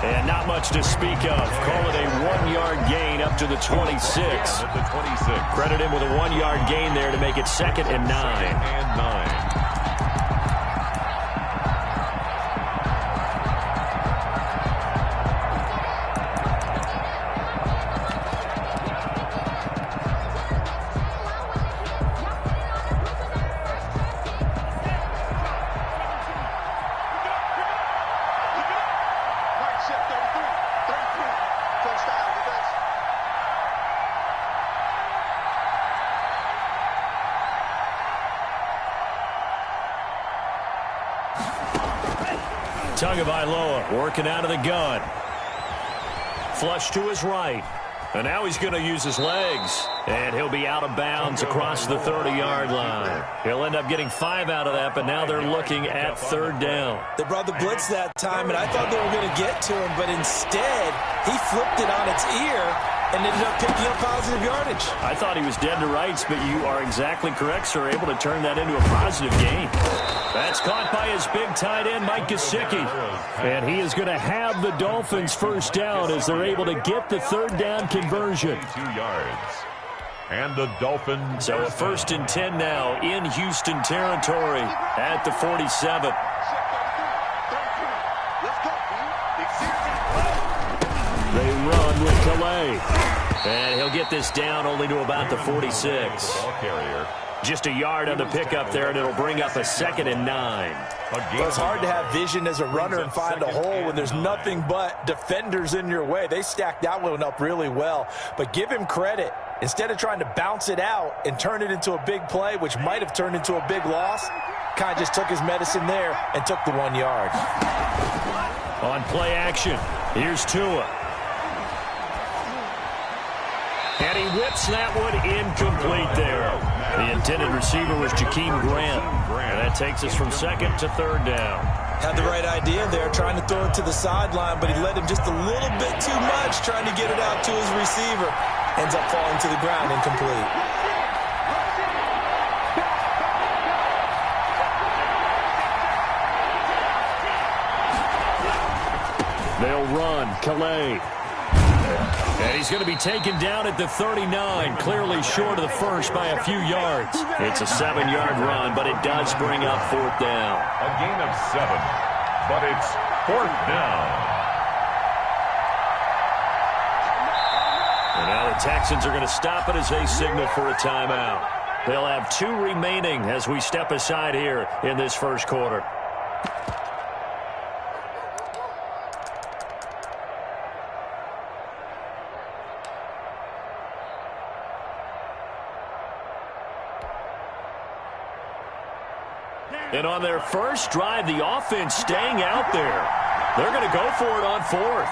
And not much to speak of. Call it a 1-yard gain up to the 26. Credit him with a 1-yard gain there to make it 2nd and 9. Tagovailoa working out of the gun. Flush to his right. And now he's going to use his legs. And he'll be out of bounds across the 30-yard line. He'll end up getting 5 out of that, but now they're looking at 3rd down. They brought the blitz that time, and I thought they were going to get to him, but instead he flipped it on its ear and ended up picking up positive yardage. I thought he was dead to rights, but you are exactly correct, sir. Able to turn that into a positive gain. That's caught by his big tight end, Mike Gesicki. And he is going to have the Dolphins first down as they're able to get the 3rd down conversion. 2 yards. And the Dolphins. So a 1st and 10 now in Houston territory at the 47. They run with Calais. And he'll get this down only to about the 46. Ball carrier. Just a yard on the pickup there, and it'll bring up a 2nd and 9. Well, it's hard to have vision as a runner and find a hole when there's nothing but defenders in your way. They stacked that one up really well. But give him credit. Instead of trying to bounce it out and turn it into a big play, which might have turned into a big loss, kind of just took his medicine there and took the 1 yard. On play action, here's Tua. And he whips that one incomplete there. The intended receiver was Jakeem Grant. And that takes us from 2nd to 3rd down. Had the right idea there, trying to throw it to the sideline, but he led him just a little bit too much, trying to get it out to his receiver. Ends up falling to the ground incomplete. They'll run. Calais. And he's going to be taken down at the 39, clearly short of the first by a few yards. It's a 7-yard run, but it does bring up 4th down. A gain of 7, but it's 4th down. And now the Texans are going to stop it as they signal for a timeout. They'll have 2 remaining as we step aside here in this first quarter. And on their first drive, the offense staying out there. They're going to go for it on 4th.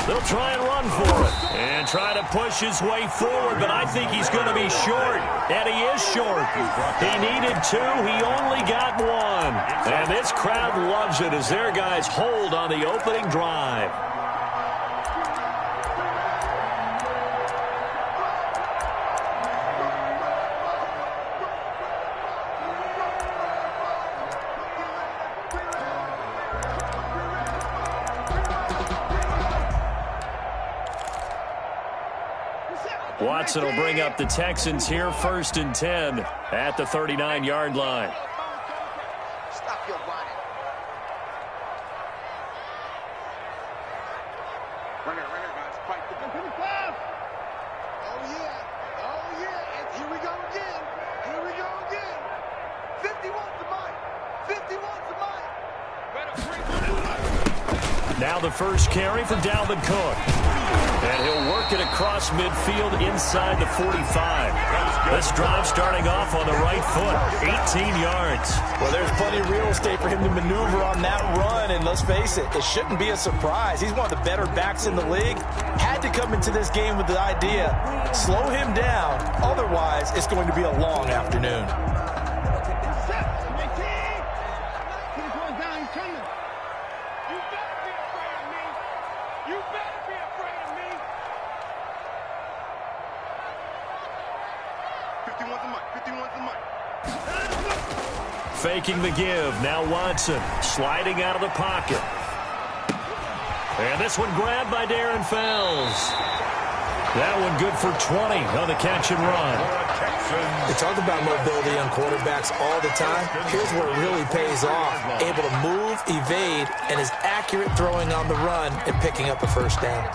They'll try and run for it. And try to push his way forward, but I think he's going to be short. And he is short. He needed 2. He only got 1. And this crowd loves it as their guys hold on the opening drive. Watson will bring up the Texans here, 1st and 10 at the 39-yard line. Stop your running. Run it, guys. Fight the pass. Oh, yeah. Oh, yeah. And here we go again. Here we go again. 50 wants the mic. 50 wants the mic. Now the first carry for Dalvin Cook. And he'll work it across midfield inside the 45. This drive starting off on the right foot, 18 yards. Well, there's plenty of real estate for him to maneuver on that run, and let's face it, it shouldn't be a surprise. He's one of the better backs in the league. Had to come into this game with the idea, slow him down, otherwise it's going to be a long afternoon. Faking the give. Now Watson sliding out of the pocket. And this one grabbed by Darren Fells. That one good for 20 on the catch and run. We talk about mobility on quarterbacks all the time. Here's where it really pays off. Able to move, evade, and is accurate throwing on the run and picking up a first down.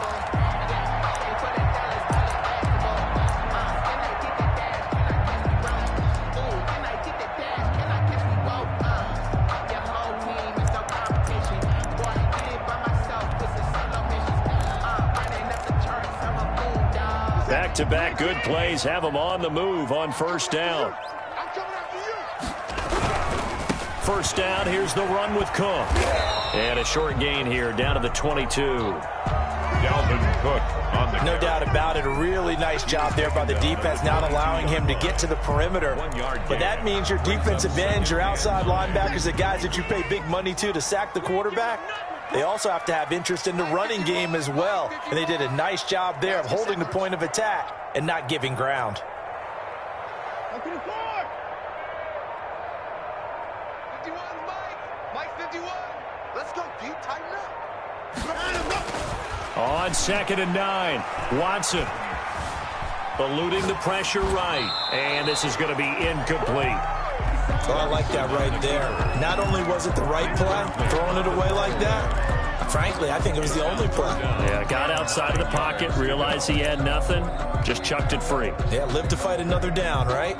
Back-to-back good plays have them on the move on first down. First down, here's the run with Cook. And a short gain here, down to the 22. Dalvin Cook on the No doubt about it. A really nice job there by the defense, not allowing him to get to the perimeter. But that means your defensive ends, your outside linebackers, the guys that you pay big money to sack the quarterback, they also have to have interest in the running game as well. And they did a nice job there of holding the point of attack and not giving ground. 51, Mike 51. Let's go, Pete. Tighten up. On 2nd and 9, Watson eluding the pressure right. And this is going to be incomplete. Oh, I like that right there. Not only was it the right play, throwing it away like that, frankly, I think it was the only play. Yeah, got outside of the pocket, realized he had nothing, just chucked it free. Yeah, live to fight another down, right?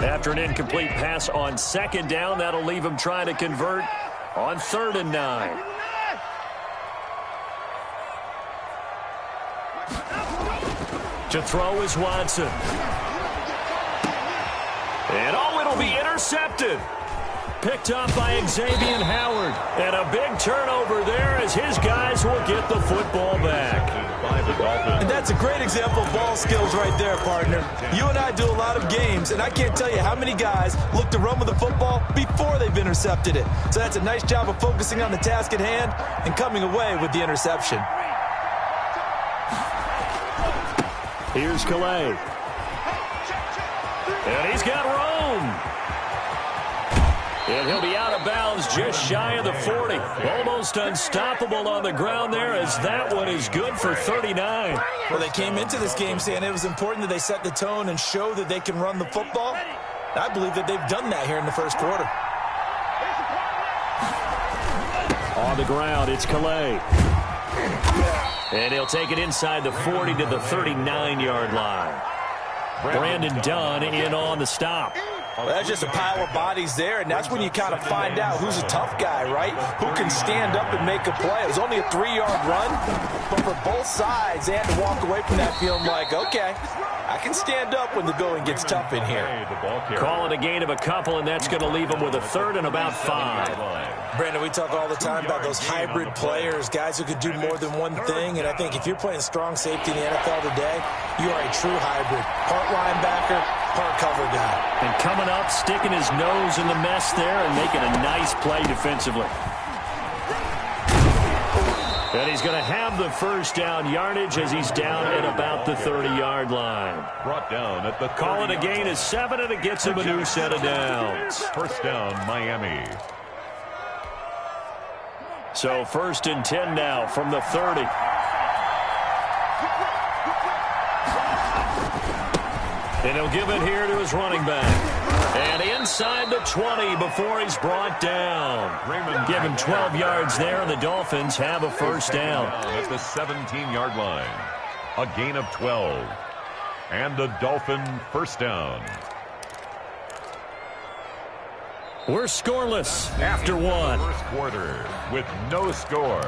After an incomplete pass on 2nd down, that'll leave him trying to convert on 3rd and 9. To throw is Watson. And it'll be intercepted. Picked up by Xavier Howard. And a big turnover there as his guys will get the football back. And that's a great example of ball skills right there, partner. You and I do a lot of games, and I can't tell you how many guys look to run with the football before they've intercepted it. So that's a nice job of focusing on the task at hand and coming away with the interception. Here's Calais. And he's got Rome. And he'll be out of bounds just shy of the 40. Almost unstoppable on the ground there as that one is good for 39. Well, they came into this game saying it was important that they set the tone and show that they can run the football. I believe that they've done that here in the first quarter. On the ground, it's Calais. And he'll take it inside the 40 to the 39-yard line. Brandon Dunn in on the stop. Well, that's just a pile of bodies there, and that's when you kind of find out who's a tough guy, right? Who can stand up and make a play. It was only a 3-yard run, but for both sides, they had to walk away from that feeling like, okay, I can stand up when the going gets tough in here. Call it a gain of a couple, and that's going to leave them with a 3rd and about 5. Brandon, we talk all the time about those hybrid players, guys who could do more than one thing, and I think if you're playing strong safety in the NFL today, you are a true hybrid. Part linebacker, part cover guy. And coming up, sticking his nose in the mess there and making a nice play defensively. And he's going to have the first down yardage as he's down at about the 30-yard line. Brought down at the call it a gain of 7, and it gets him a new set of downs. First down, Miami. So 1st and 10 now from the 30. And he'll give it here to his running back. And inside the 20 before he's brought down. Give him 12 yards there, and the Dolphins have a first down. At the 17-yard line. A gain of 12. And the Dolphin first down. We're scoreless after one. First quarter with no score.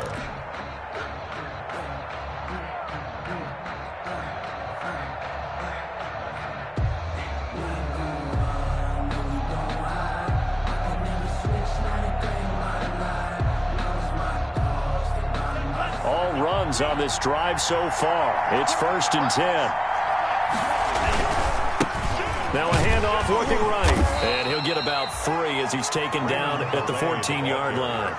All runs on this drive so far. It's 1st and 10. Now a handoff looking right. And he'll get about 3 as he's taken down at the 14-yard line.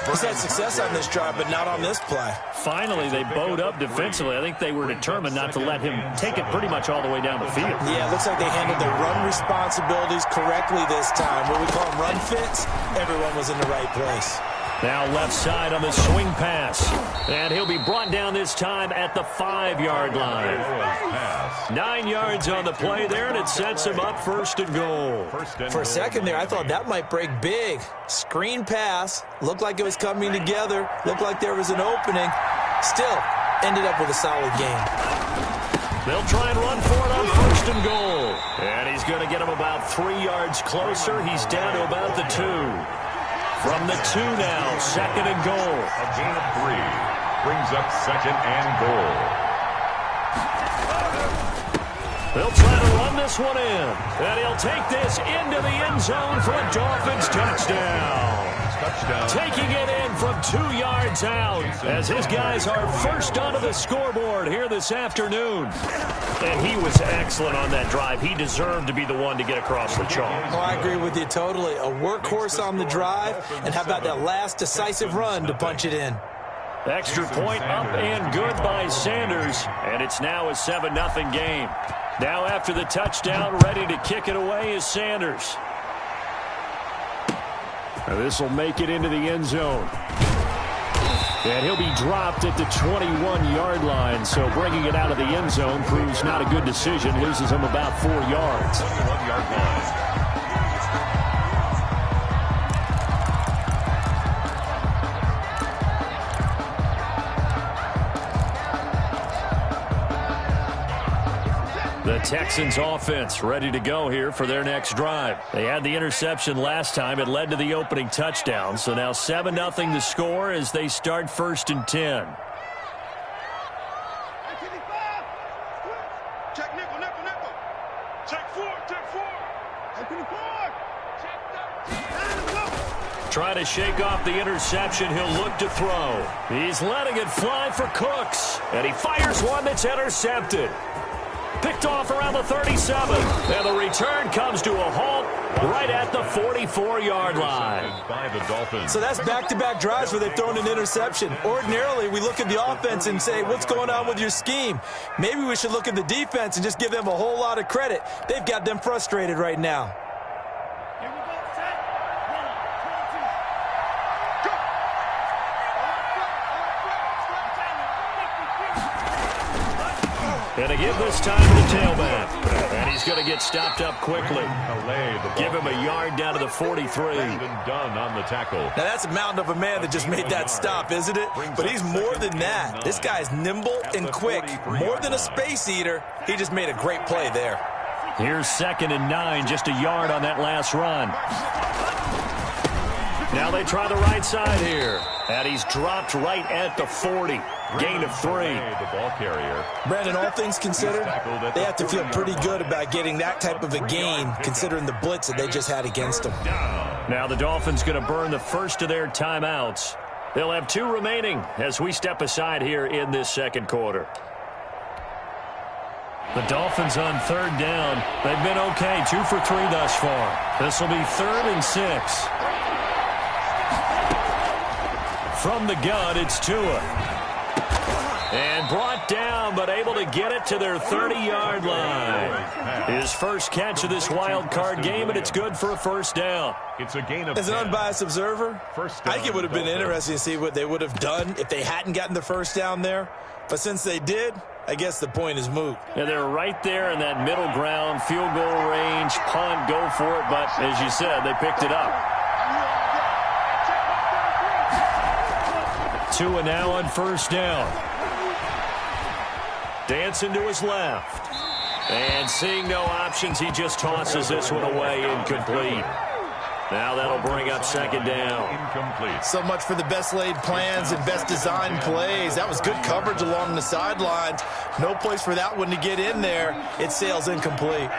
He's had success on this drive, but not on this play. Finally, they bowed up defensively. I think they were determined not to let him take it pretty much all the way down the field. Yeah, it looks like they handled their run responsibilities correctly this time. What we call them run fits, everyone was in the right place. Now left side on the swing pass. And he'll be brought down this time at the 5-yard line. 9 yards on the play there, and it sets him up first and goal. For a second there, I thought that might break big. Screen pass. Looked like it was coming together. Looked like there was an opening. Still, ended up with a solid game. They'll try and run for it on first and goal. And he's going to get him about 3 yards closer. He's down to about the 2. From the 2 now, second and goal. A gain of 3 brings up second and goal. They'll try to run this one in. And he'll take this into the end zone for a Dolphins touchdown. Taking it in from 2 yards out as his guys are first onto the scoreboard here this afternoon. And he was excellent on that drive. He deserved to be the one to get across the chalk. Oh, I agree with you totally. A workhorse on the drive, and how about that last decisive run to punch it in? Extra point up and good by Sanders, and it's now a 7-0 game. Now after the touchdown, ready to kick it away is Sanders. This will make it into the end zone. And he'll be dropped at the 21-yard line, so bringing it out of the end zone proves not a good decision. Loses him about 4 yards. 21-yard line. The Texans offense ready to go here for their next drive. They had the interception last time. It led to the opening touchdown. So now 7-0 the score as they start first and 10. Check nickel, nickel, nickel. Check 4, check 4. Check 4. Trying to shake off the interception. He'll look to throw. He's letting it fly for Cooks. And he fires one that's intercepted. Picked off around the 37. And the return comes to a halt right at the 44-yard line. So that's back-to-back drives where they've thrown an interception. Ordinarily, we look at the offense and say, what's going on with your scheme? Maybe we should look at the defense and just give them a whole lot of credit. They've got them frustrated right now. And again this time to the tailback. And he's going to get stopped up quickly. Give him a yard down to the 43. Done on the tackle. Now that's a mountain of a man that just made that stop, isn't it? But he's more than that. This guy's nimble and quick. More than a space eater. He just made a great play there. Here's second and 9, just a yard on that last run. Now they try the right side here. And he's dropped right at the 40. Gain of 3. The ball carrier. Brandon, all things considered, they have to feel pretty good about getting that type of a gain, considering the blitz that they just had against them. Now the Dolphins going to burn the first of their timeouts. They'll have 2 remaining as we step aside here in this second quarter. The Dolphins on third down. They've been okay, 2 for 3 thus far. This will be 3rd and 6. From the gun, it's Tua. And brought down, but able to get it to their 30-yard line. His first catch of this wild card game, and it's good for a first down. It's a gain of As an 10. unbiased observer, I think it would have been interesting to see what they would have done if they hadn't gotten the first down there. But since they did, I guess the point is moot. Yeah, they're right there in that middle ground, field goal range, punt, go for it. But as you said, they picked it up. Tua now on first down. Dancing to his left. And seeing no options, he just tosses this one away, incomplete. Now that'll bring up second down. Incomplete. So much for the best laid plans and best designed plays. That was good coverage along the sidelines. No place for that one to get in there. It sails incomplete.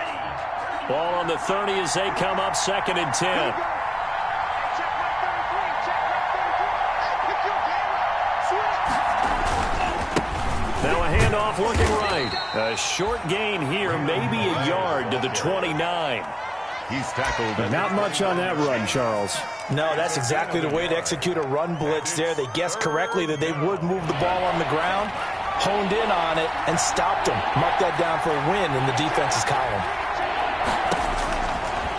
Ball on the 30 as they come up, 2nd and 10. Now a handoff looking right. A short gain here, maybe a yard to the 29. He's tackled. Not much on that run, Charles. No, that's exactly the way to execute a run blitz there. They guessed correctly that they would move the ball on the ground, honed in on it, and stopped them. Mark that down for a win in the defense's column.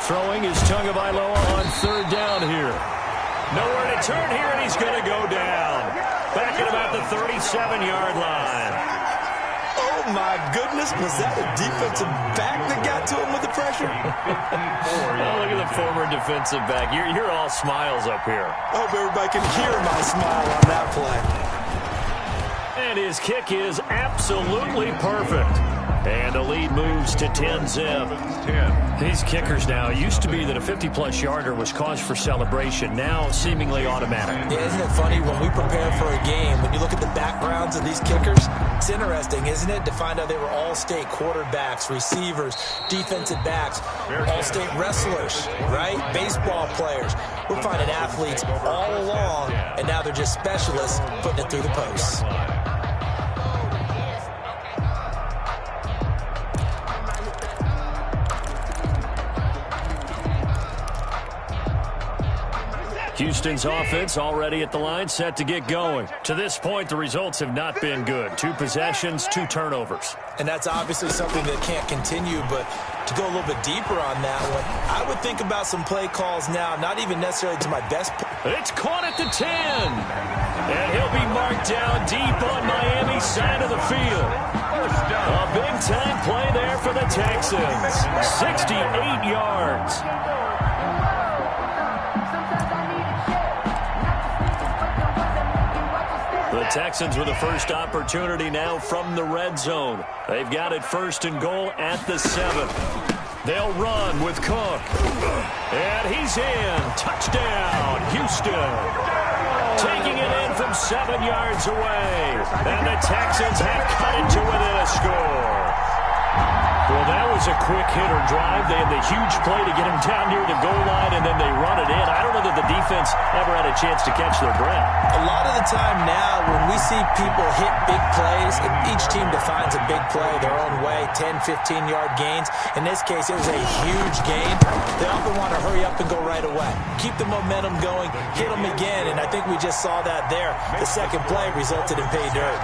Throwing is Tagovailoa on third down here. Nowhere to turn here, and he's going to go down. Back at about the 37-yard line. Oh, my goodness. Was that a defensive back that got to him with the pressure? Oh, look at the former defensive back. You're all smiles up here. I hope everybody can hear my smile on that play. And his kick is absolutely perfect. And the lead moves to 10-zip. These kickers now, used to be that a 50-plus yarder was cause for celebration. Now seemingly automatic. Yeah, isn't it funny when we prepare for a game, when you look at the backgrounds of these kickers, it's interesting, isn't it, to find out they were all-state quarterbacks, receivers, defensive backs, all-state wrestlers, right? Baseball players. We're finding athletes all along, and now they're just specialists putting it through the posts. Houston's offense already at the line, set to get going. To this point, the results have not been good. 2 possessions, 2 turnovers. And that's obviously something that can't continue, but to go a little bit deeper on that one, I would think about some play calls now, not even necessarily to my best. It's caught at the 10. And he'll be marked down deep on Miami's side of the field. A big-time play there for the Texans. 68 yards. The Texans with the first opportunity now from the red zone. They've got it first and goal at the 7. They'll run with Cook. And he's in. Touchdown, Houston. Taking it in from 7 yards away. And the Texans have cut it to within a score. Well, that was a quick hitter drive. They had the huge play to get him down near the goal line, and then they run it in. I don't know that the defense ever had a chance to catch their breath. A lot of the time now, when we see people hit big plays, and each team defines a big play their own way, 10, 15-yard gains. In this case, it was a huge gain. They often want to hurry up and go right away. Keep the momentum going, hit them again, and I think we just saw that there. The second play resulted in pay dirt.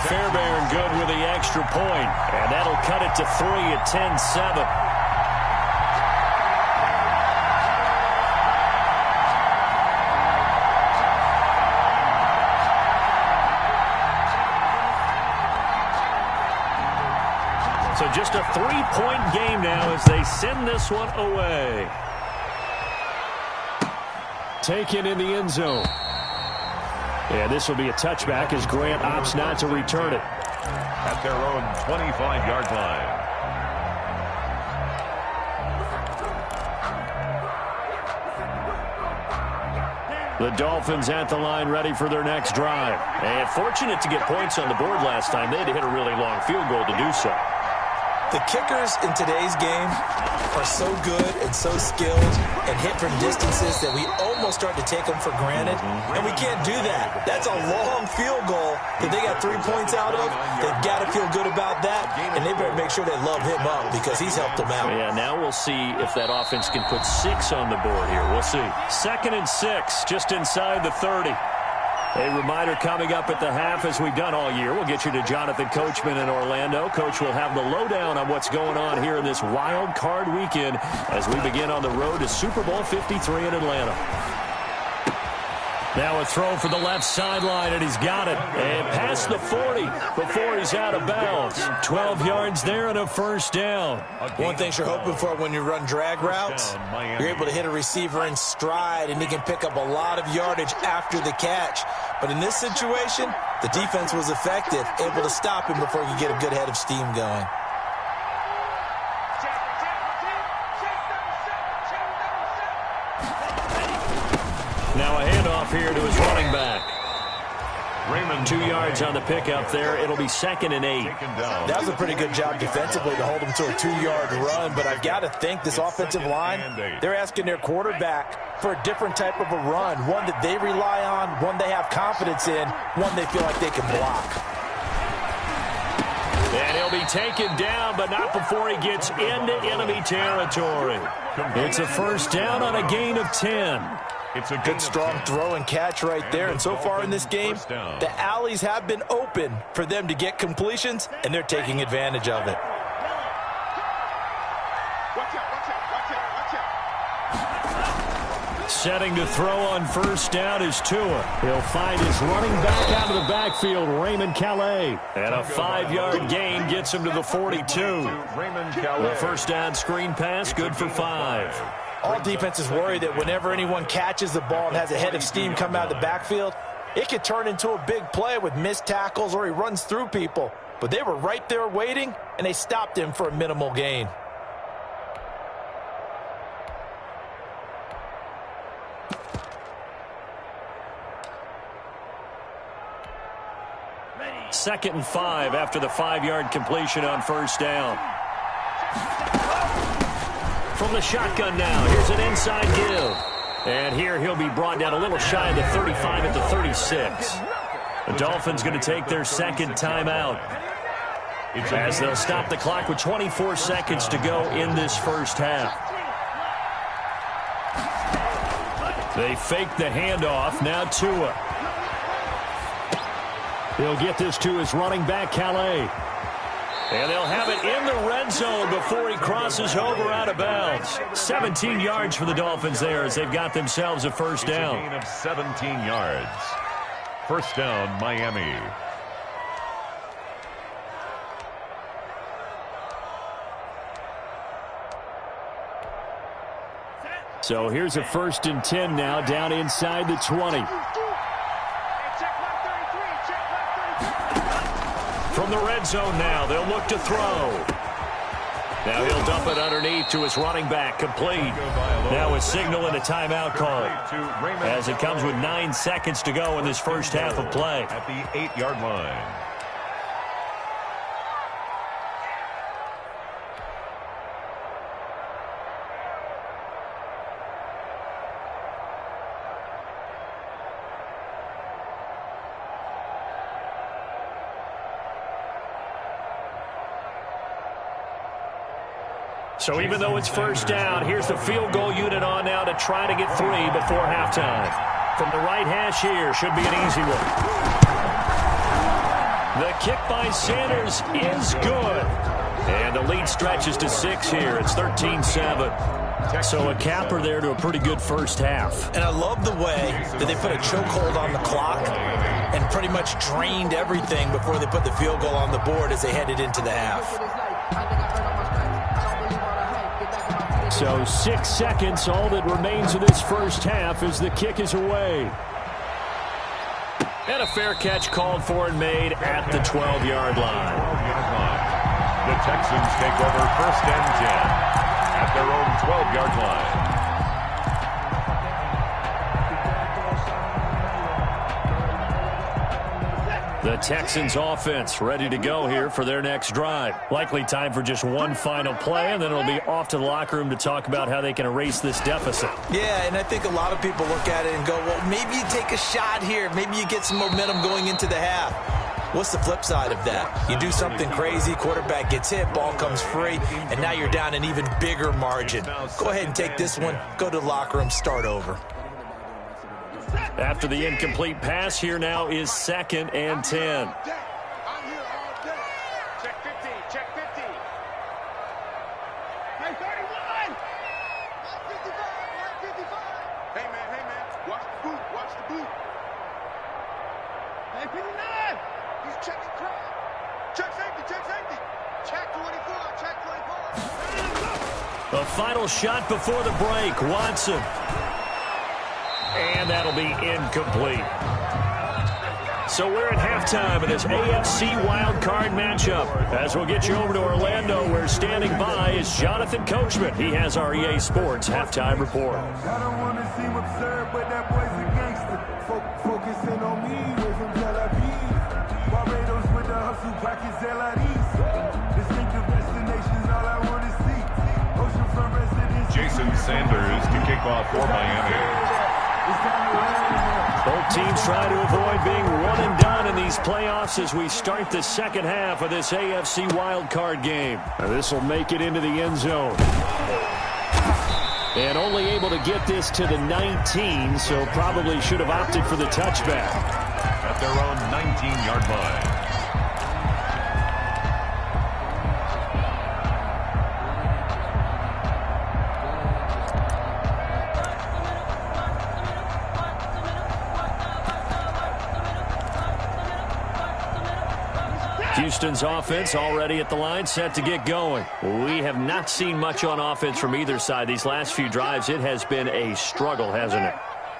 Fairbairn good with the extra point, and that'll cut it to 3 at 10-7. So just a 3-point game now as they send this one away. Taken in the end zone. And this will be a touchback as Grant opts not to return it. At their own 25-yard line. The Dolphins at the line ready for their next drive. And fortunate to get points on the board last time. They had to hit a really long field goal to do so. The kickers in today's game are so good and so skilled and hit from distances that we almost start to take them for granted, and we can't do that. That's a long field goal that they got 3 points out of. They've got to feel good about that, and they better make sure they love him up because he's helped them out. Yeah, now we'll see if that offense can put 6 on the board here. We'll see. 2nd and 6, just inside the 30. A reminder coming up at the half, as we've done all year. We'll get you to Jonathan Coachman in Orlando. Coach will have the lowdown on what's going on here in this wild card weekend as we begin on the road to Super Bowl 53 in Atlanta. Now a throw for the left sideline, and he's got it. And past the 40 before he's out of bounds. 12 yards there and a first down. One thing you're hoping for when you run drag routes, you're able to hit a receiver in stride, and he can pick up a lot of yardage after the catch. But in this situation, the defense was effective, able to stop him before he could get a good head of steam going. Now a handoff here to his running back. Raymond 2 yards on the pickup there. It'll be 2nd and 8. That was a pretty good job defensively to hold him to a 2-yard run, but I've got to think this offensive line, they're asking their quarterback for a different type of a run, one that they rely on, one they have confidence in, one they feel like they can block. And he'll be taken down, but not before he gets into enemy territory. It's a first down on a gain of 10. It's a good, strong throw and catch right there. And so far in this game, the alleys have been open for them to get completions, and they're taking advantage of it. Setting to throw on first down is Tua. He'll find his running back out of the backfield, Raymond Calais. And a 5-yard gain gets him to the 42. The first down screen pass, good for 5. All defenses worry that whenever anyone catches the ball and has a head of steam come out of the backfield, it could turn into a big play with missed tackles or he runs through people. But they were right there waiting, and they stopped him for a minimal gain. Second and 5 after the 5-yard completion on first down. From the shotgun now, here's an inside give. And here he'll be brought down a little shy of the 35 at the 36. The Dolphins going to take their second timeout, as they'll stop the clock with 24 seconds to go in this first half. They fake the handoff. Now Tua. He'll get this to his running back, Calais. And they'll have it in the red zone before he crosses over out of bounds. 17 yards for the Dolphins there as they've got themselves a first down. A gain of 17 yards. First down, Miami. So here's a first and 10 now down inside the 20. From the red zone now, they'll look to throw. Now he'll dump it underneath to his running back, complete. Now a signal and a timeout call, as it comes with 9 seconds to go in this first half of play. At the 8-yard line. So even though it's first down, here's the field goal unit on now to try to get 3 before halftime. From the right hash here, should be an easy one. The kick by Sanders is good. And the lead stretches to 6 here. It's 13-7. So a capper there to a pretty good first half. And I love the way that they put a chokehold on the clock and pretty much drained everything before they put the field goal on the board as they headed into the half. So 6 seconds, all that remains of this first half as the kick is away. And a fair catch called for and made at the 12-yard line. The Texans take over first and 10 at their own 12-yard line. The Texans offense ready to go here for their next drive. Likely time for just one final play, and then it'll be off to the locker room to talk about how they can erase this deficit. Yeah, and I think a lot of people look at it and go, well, maybe you take a shot here. Maybe you get some momentum going into the half. What's the flip side of that? You do something crazy, quarterback gets hit, ball comes free, and now you're down an even bigger margin. Go ahead and take this one, go to the locker room, start over. After the incomplete pass, here now is 2nd and 10. I'm here all day. Check 50, check 50. Hey, 31! 155. Hey, man, watch the boot, watch the boot. Hey, 59! He's checking crowd. Check safety, check safety. Check 24, check 24. The final shot before the break, Watson. And that'll be incomplete. So we're at halftime of this AFC wildcard matchup. As we'll get you over to Orlando, where standing by is Jonathan Coachman. He has our EA Sports halftime report. I don't want to seem absurd, but that boy's a gangster. Focusing on me, way from Tel Aviv. Barbados with the hustle, pockets LIDs. Distinctive destinations, all I want to see. Oceanfront residence. Jason Sanders to kick off for Miami. Both teams try to avoid being one and done in these playoffs as we start the second half of this AFC wildcard game. Now this will make it into the end zone. And only able to get this to the 19, so probably should have opted for the touchback. At their own 19-yard line. Houston's offense already at the line, set to get going. We have not seen much on offense from either side. These last few drives, it has been a struggle, hasn't it?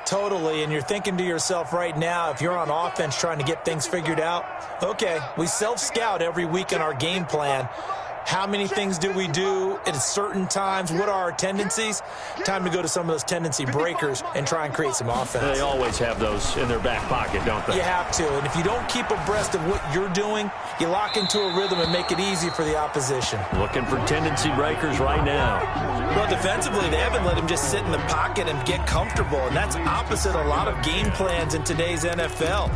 Totally, and you're thinking to yourself right now, if you're on offense trying to get things figured out, okay, we self-scout every week in our game plan. How many things do we do at certain times? What are our tendencies? Time to go to some of those tendency breakers and try and create some offense. They always have those in their back pocket, don't they? You have to, and if you don't keep abreast of what you're doing, you lock into a rhythm and make it easy for the opposition. Looking for tendency breakers right now. Well, defensively, they haven't let him just sit in the pocket and get comfortable, and that's opposite a lot of game plans in today's NFL.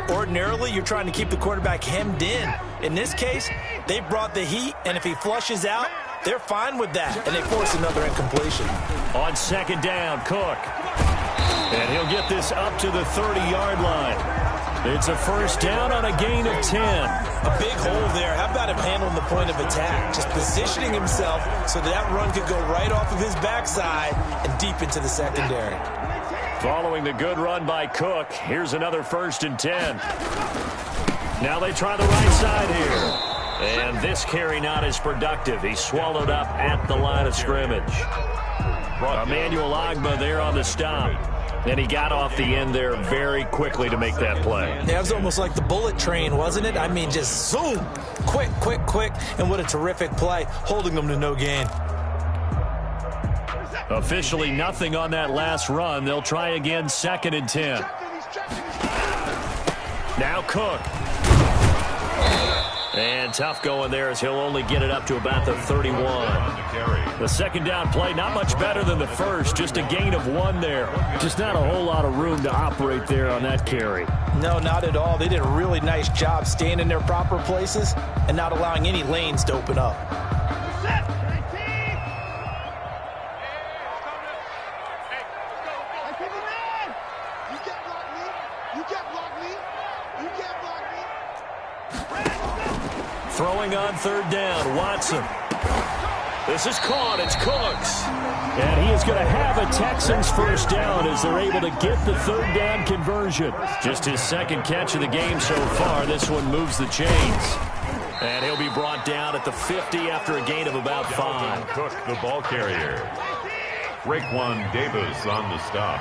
Ordinarily, you're trying to keep the quarterback hemmed in. In this case, they brought the heat, and if he flushes out, they're fine with that, and they force another incompletion. On second down, Cook. And he'll get this up to the 30-yard line. It's a first down on a gain of 10. A big hole there. How about him handling the point of attack? Just positioning himself so that run could go right off of his backside and deep into the secondary. Following the good run by Cook, here's another 1st and 10. Now they try the right side here. And this carry not as productive. He's swallowed up at the line of scrimmage. Emmanuel Ogbah there on the stop. And he got off the end there very quickly to make that play. Yeah, it was almost like the bullet train, wasn't it? I mean, just zoom. Quick, quick, quick. And what a terrific play, holding them to no gain. Officially nothing on that last run. They'll try again, 2nd and 10. Now Cook. And tough going there as he'll only get it up to about the 31. The second down play, not much better than the first. Just a gain of 1 there. Just not a whole lot of room to operate there on that carry. No, not at all. They did a really nice job staying in their proper places and not allowing any lanes to open up. Throwing on 3rd down, Watson. This is caught, it's Cooks. And he is going to have a Texans first down as they're able to get the 3rd down conversion. Just his 2nd catch of the game so far. This one moves the chains. And he'll be brought down at the 50 after a gain of about 5. Cook, the ball carrier. Raekwon Davis on the stop.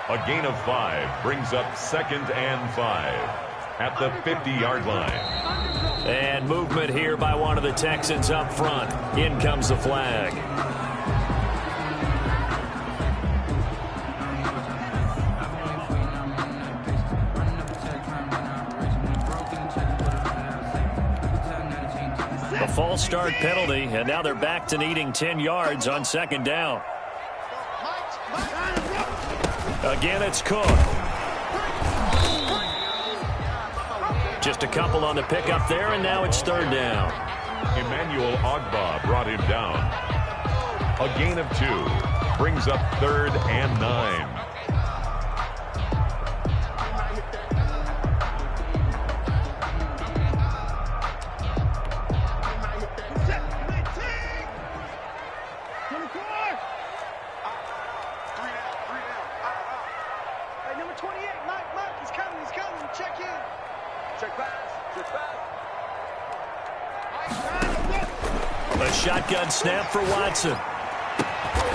A gain of 5 brings up 2nd and 5 at the 50-yard line. And movement here by one of the Texans up front. In comes the flag. A false start penalty, and now they're back to needing 10 yards on 2nd down. Again, it's Cook. Just a couple on the pickup there, and now it's 3rd down. Emmanuel Ogbah brought him down. A gain of 2 brings up 3rd and 9. A shotgun snap for Watson.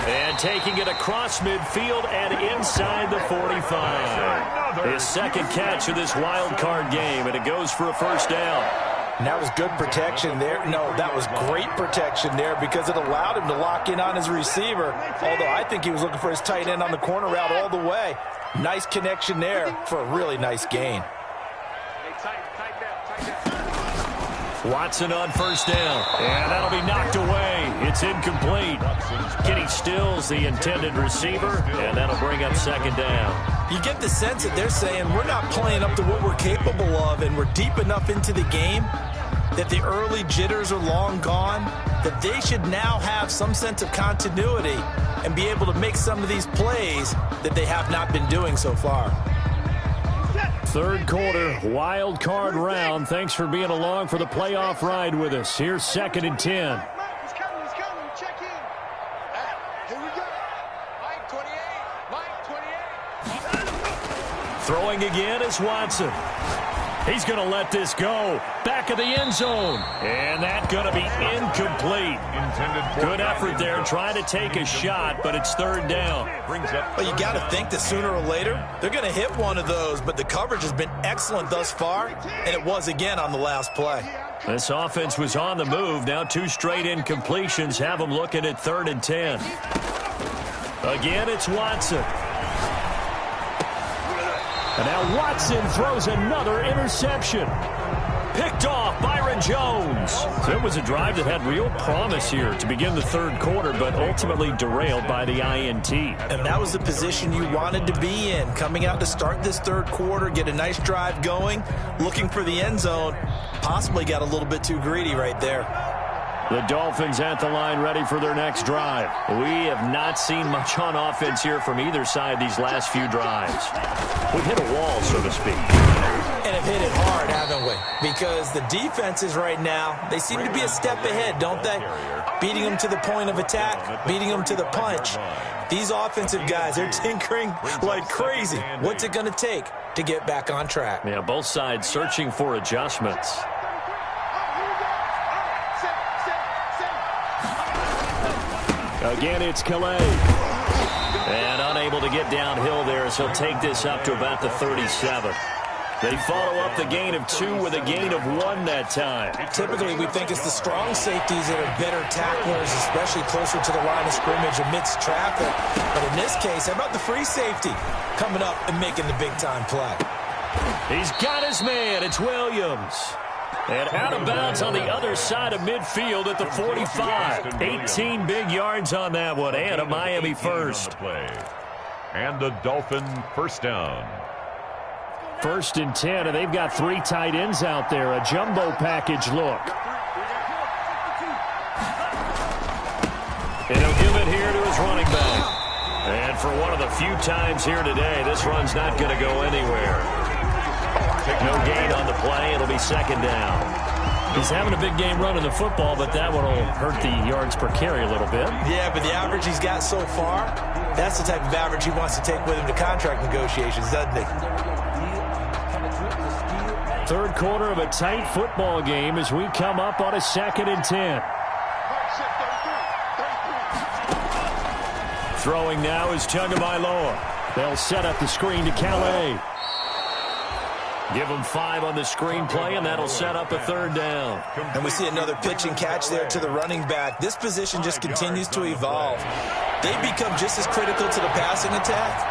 And taking it across midfield and inside the 45. His 2nd catch of this wild card game, and it goes for a first down. And that was good protection there. No, that was great protection there because it allowed him to lock in on his receiver. Although I think he was looking for his tight end on the corner route all the way. Nice connection there for a really nice gain. Watson on first down, and that'll be knocked away. It's incomplete. Kenny Stills, the intended receiver, and that'll bring up 2nd down. You get the sense that they're saying we're not playing up to what we're capable of, and we're deep enough into the game that the early jitters are long gone. that they should now have some sense of continuity and be able to make some of these plays that they have not been doing so far. Third quarter, wild card round. Thanks for being along for the playoff ride with us. Here's 2nd and 10. He's coming. Check in. Here we go. Mike 28. Throwing again is Watson. He's going to let this go. Back of the end zone. And that's going to be incomplete. Good effort there trying to take a shot, but it's 3rd down. Well, you got to think that sooner or later they're going to hit one of those, but the coverage has been excellent thus far, and it was again on the last play. This offense was on the move. Now 2 straight incompletions have them looking at 3rd and 10. Again, it's Watson. And now Watson throws another interception. Picked off Byron Jones. So it was a drive that had real promise here to begin the 3rd quarter, but ultimately derailed by the INT. And that was the position you wanted to be in. Coming out to start this 3rd quarter, get a nice drive going, looking for the end zone. Possibly got a little bit too greedy right there. The Dolphins at the line ready for their next drive. We have not seen much on offense here from either side these last few drives. We've hit a wall, so to speak. And have hit it hard, haven't we? Because the defenses right now, they seem to be a step ahead, don't they? Beating them to the point of attack, beating them to the punch. These offensive guys, they're tinkering like crazy. What's it going to take to get back on track? Yeah, both sides searching for adjustments. Again, it's Calais. And unable to get downhill there, so he'll take this up to about the 37. They follow up the gain of 2 with a gain of 1 that time. Typically, we think it's the strong safeties that are better tacklers, especially closer to the line of scrimmage amidst traffic. But in this case, how about the free safety coming up and making the big-time play? He's got his man. It's Williams. And out of bounds on the other side of midfield at the 45. 18 big yards on that one, and a Miami first. And the Dolphin first down. 1st and 10, and they've got 3 tight ends out there. A jumbo package look. And he'll give it here to his running back. And for one of the few times here today, this run's not going to go anywhere. No gain on the play. It'll be 2nd down. He's having a big game running the football, but that one will hurt the yards per carry a little bit. Yeah, but the average he's got so far, that's the type of average he wants to take with him to contract negotiations, doesn't he? 3rd quarter of a tight football game as we come up on a 2nd and 10. Throwing now is Tagovailoa. They'll set up the screen to Calais. Give him 5 on the screenplay, and that'll set up a 3rd down. And we see another pitch and catch there to the running back. This position just continues to evolve. They become just as critical to the passing attack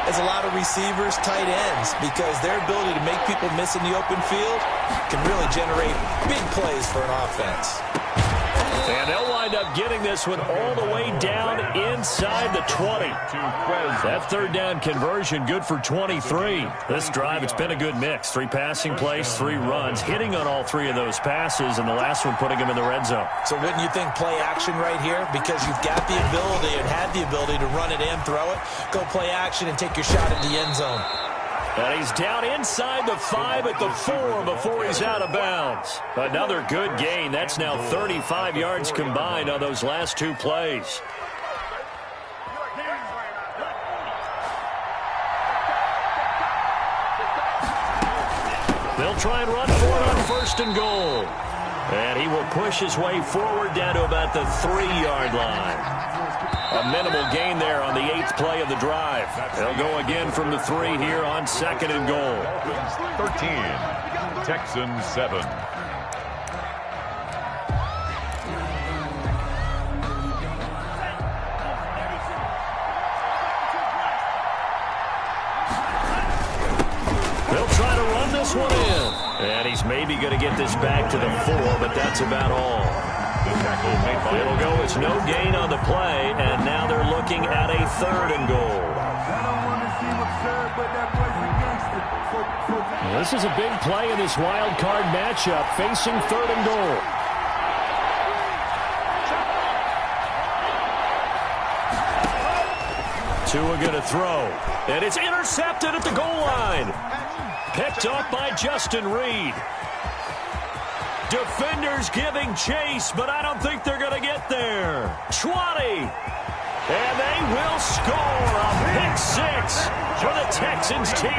as a lot of receivers, tight ends, because their ability to make people miss in the open field can really generate big plays for an offense. And they'll wind up getting this one all the way down inside the 20. That 3rd down conversion good for 23. This drive, it's been a good mix. 3 passing plays, 3 runs, hitting on all 3 of those passes, and the last one putting them in the red zone. So wouldn't you think play action right here? Because you've got the ability and had the ability to run it and throw it. Go play action and take your shot at the end zone. And he's down inside the 5 at the 4 before he's out of bounds. Another good gain. That's now 35 yards combined on those last 2 plays. They'll try and run for it on 1st and goal. And he will push his way forward down to about the 3-yard line. A minimal gain there on the 8th play of the drive. They'll go again from the 3 here on 2nd and goal. 13, Texans 7. They'll try to run this one in. And he's maybe going to get this back to the 4, but that's about all. It'll go, it's no gain on the play, and now they're looking at a 3rd and goal. Well, this is a big play in this wild card matchup, facing 3rd and goal. Tua going to throw. And it's intercepted at the goal line. Picked up by Justin Reed. Defenders giving chase, but I don't think they're going to get there. 20. And they will score a pick six for the Texans TD.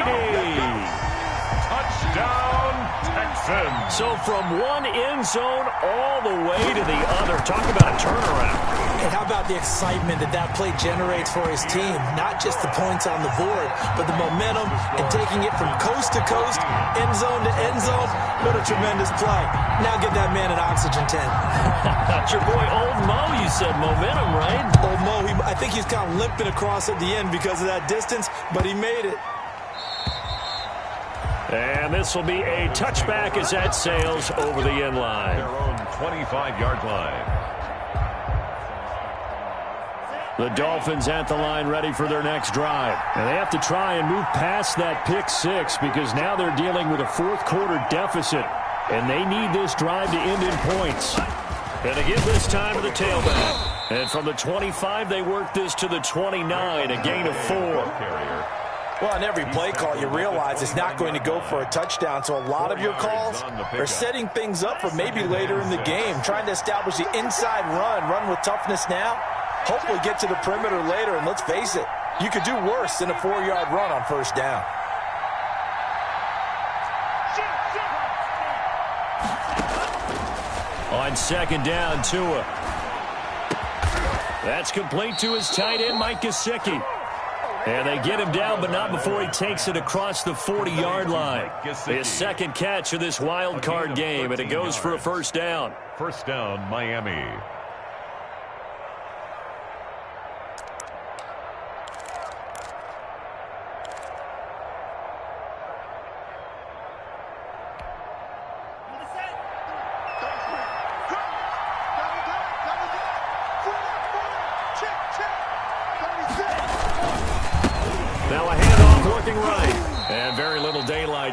Touchdown, Texans. So from one end zone all the way to the other. Talk about a turnaround. And how about the excitement that play generates for his team? Not just the points on the board, but the momentum and taking it from coast to coast, end zone to end zone. What a tremendous play. Now get that man an oxygen tent. That's your boy Old Mo. You said momentum, right? Old Mo, I think he's kind of limping across at the end because of that distance, but he made it. And this will be a touchback as that sails over the end line. Their own 25-yard line. The Dolphins at the line ready for their next drive. And they have to try and move past that pick six because now they're dealing with a fourth-quarter deficit. And they need this drive to end in points. And to give this time to the tailback. And from the 25, they work this to the 29, a gain of 4. Well, on every play call, you realize it's not going to go for a touchdown. So a lot of your calls are setting things up for maybe later in the game, trying to establish the inside run with toughness now. Hopefully get to the perimeter later, and let's face it, you could do worse than a 4-yard run on first down. On second down, Tua. That's complete to his tight end, Mike Gesicki. And they get him down, but not before he takes it across the 40-yard line. His second catch of this wild card game, and it goes for a first down. First down, Miami.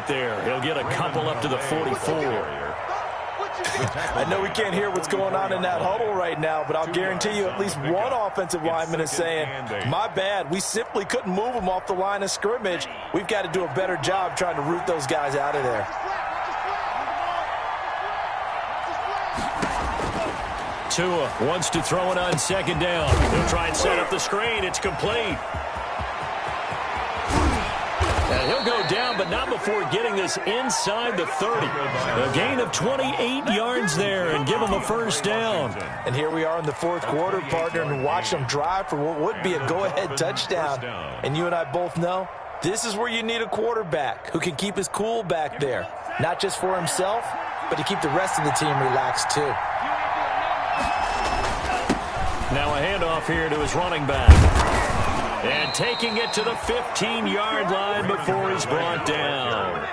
There. He'll get a couple up to the 44. I know we can't hear what's going on in that huddle right now, but I'll guarantee you at least one offensive lineman is saying, my bad, we simply couldn't move them off the line of scrimmage. We've got to do a better job trying to root those guys out of there. Tua wants to throw it on second down. He'll try and set up the screen. It's complete. And he'll go down, but not before getting this inside the 30. A gain of 28 yards there and give him a first down. And here we are in the fourth quarter, partner, and watch them drive for what would be a go-ahead touchdown. And you and I both know this is where you need a quarterback who can keep his cool back there. Not just for himself, but to keep the rest of the team relaxed too. Now a handoff here to his running back. And taking it to the 15-yard line before he's brought down.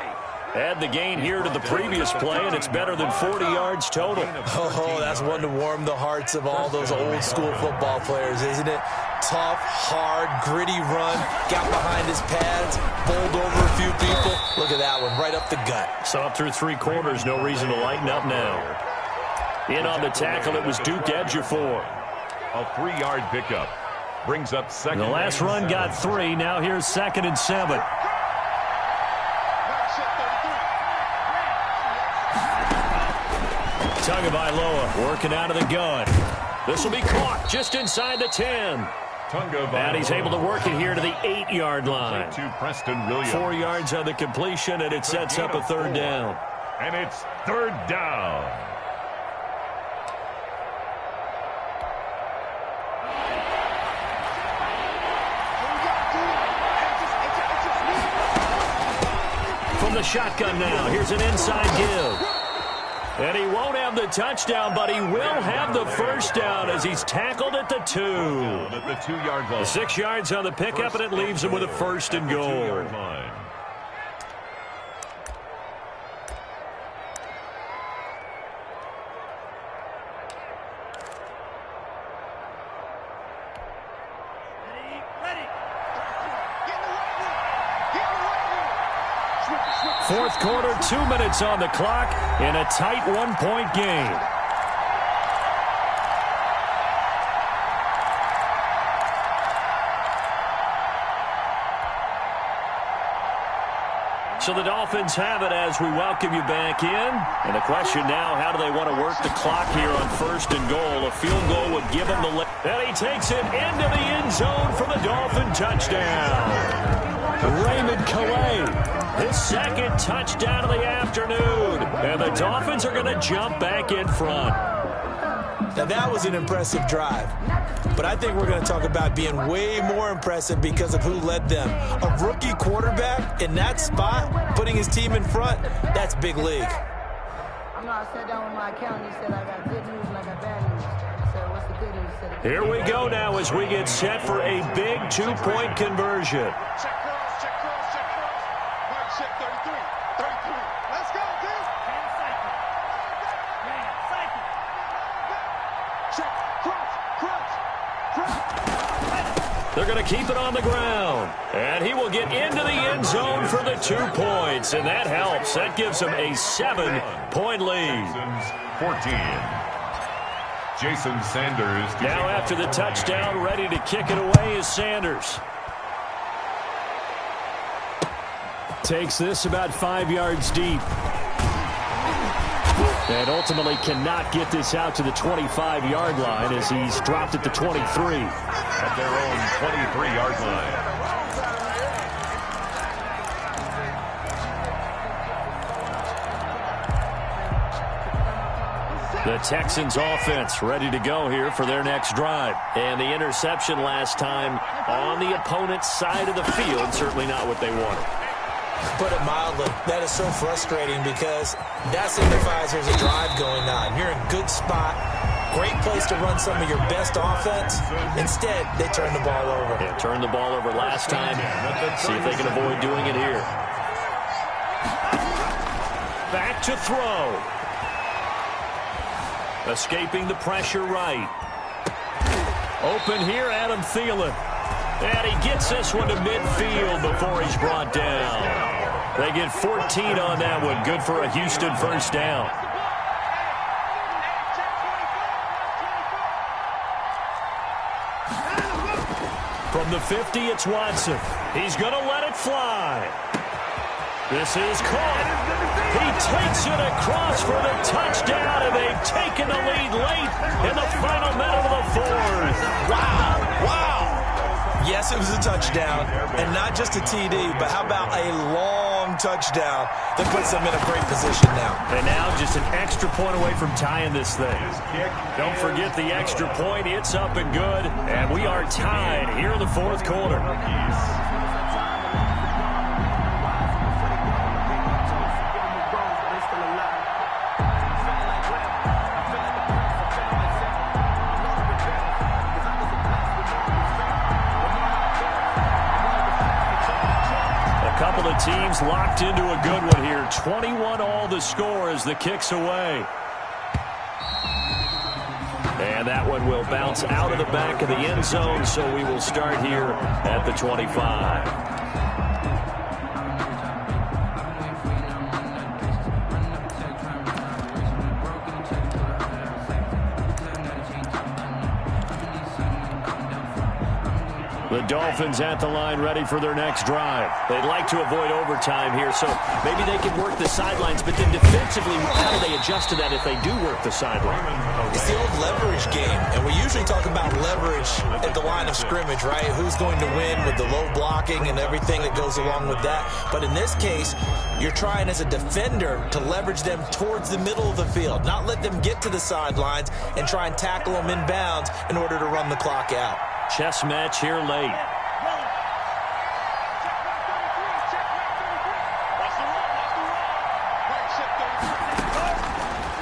Add the gain here to the previous play, and it's better than 40 yards total. Oh, that's one to warm the hearts of all those old-school football players, isn't it? Tough, hard, gritty run. Got behind his pads, bowled over a few people. Look at that one, right up the gut. So up through 3 quarters, no reason to lighten up now. In on the tackle, it was Duke Ejiofor. A 3-yard pickup. Brings up second. The last run got 3. Now here's 2nd and 7. Tagovailoa working out of the gun. This will be caught just inside the 10. And he's able to work it here to the 8-yard line. To Preston Williams. 4 yards on the completion, and it sets up a third down. And it's third down. The shotgun now. Here's an inside give. And he won't have the touchdown, but he will have the first down as he's tackled at the 2. At the 2-yard line. 6 yards on the pickup, and it leaves him with a first and goal. Fourth quarter, 2 minutes on the clock in a tight 1-point game. So the Dolphins have it as we welcome you back in. And the question now, how do they want to work the clock here on 1st and goal? A field goal would give them the lead. And he takes it into the end zone for the Dolphin touchdown. Raymond Calais, his second touchdown of the afternoon. And the Dolphins are going to jump back in front. Now, that was an impressive drive. But I think we're going to talk about being way more impressive because of who led them. A rookie quarterback in that spot, putting his team in front, that's big league. I sat down with my accountant. He said I got good news and I got bad news. I said, what's the good news? Here we go now as we get set for a big 2-point conversion. Check cross, check cross, check cross. Right, check 33. 33. Let's go, dude. Man, cycle. Man, cycle. Check, cross, cross, cross. They're going to keep it on the ground. And he will get into the end zone for the 2 points. And that helps. That gives them a 7-point lead. 14. Jason Sanders. Now after the touchdown, ready to kick it away is Sanders. Takes this about 5 yards deep. And ultimately cannot get this out to the 25-yard line as he's dropped at the 23. At their own 23-yard line. The Texans offense ready to go here for their next drive. And the interception last time on the opponent's side of the field, certainly not what they wanted. Put it mildly, that is so frustrating because that signifies there's a drive going on. You're in a good spot, great place to run some of your best offense. Instead, they turn the ball over. Yeah, turned the ball over last time. See if they can avoid doing it here. Back to throw. Escaping the pressure right. Open here, Adam Thielen. And he gets this one to midfield before he's brought down. They get 14 on that one. Good for a Houston first down. From the 50, it's Watson. He's going to let it fly. This is caught. He takes it across for the touchdown, and they've taken the lead late in the final minute of the fourth. Wow, wow. Yes, it was a touchdown, and not just a TD, but how about a long touchdown that puts them in a great position now. And now just an extra point away from tying this thing. Don't forget the extra point. It's up and good, and we are tied here in the fourth quarter. Teams locked into a good one here. 21 all the score as the kick's away. And that one will bounce out of the back of the end zone, so we will start here at the 25. The Dolphins at the line ready for their next drive. They'd like to avoid overtime here, so maybe they can work the sidelines, but then defensively, how do they adjust to that if they do work the sideline? It's the old leverage game, and we usually talk about leverage at the line of scrimmage, right? Who's going to win with the low blocking and everything that goes along with that. But in this case, you're trying as a defender to leverage them towards the middle of the field, not let them get to the sidelines and try and tackle them inbounds in order to run the clock out. Chess match here late.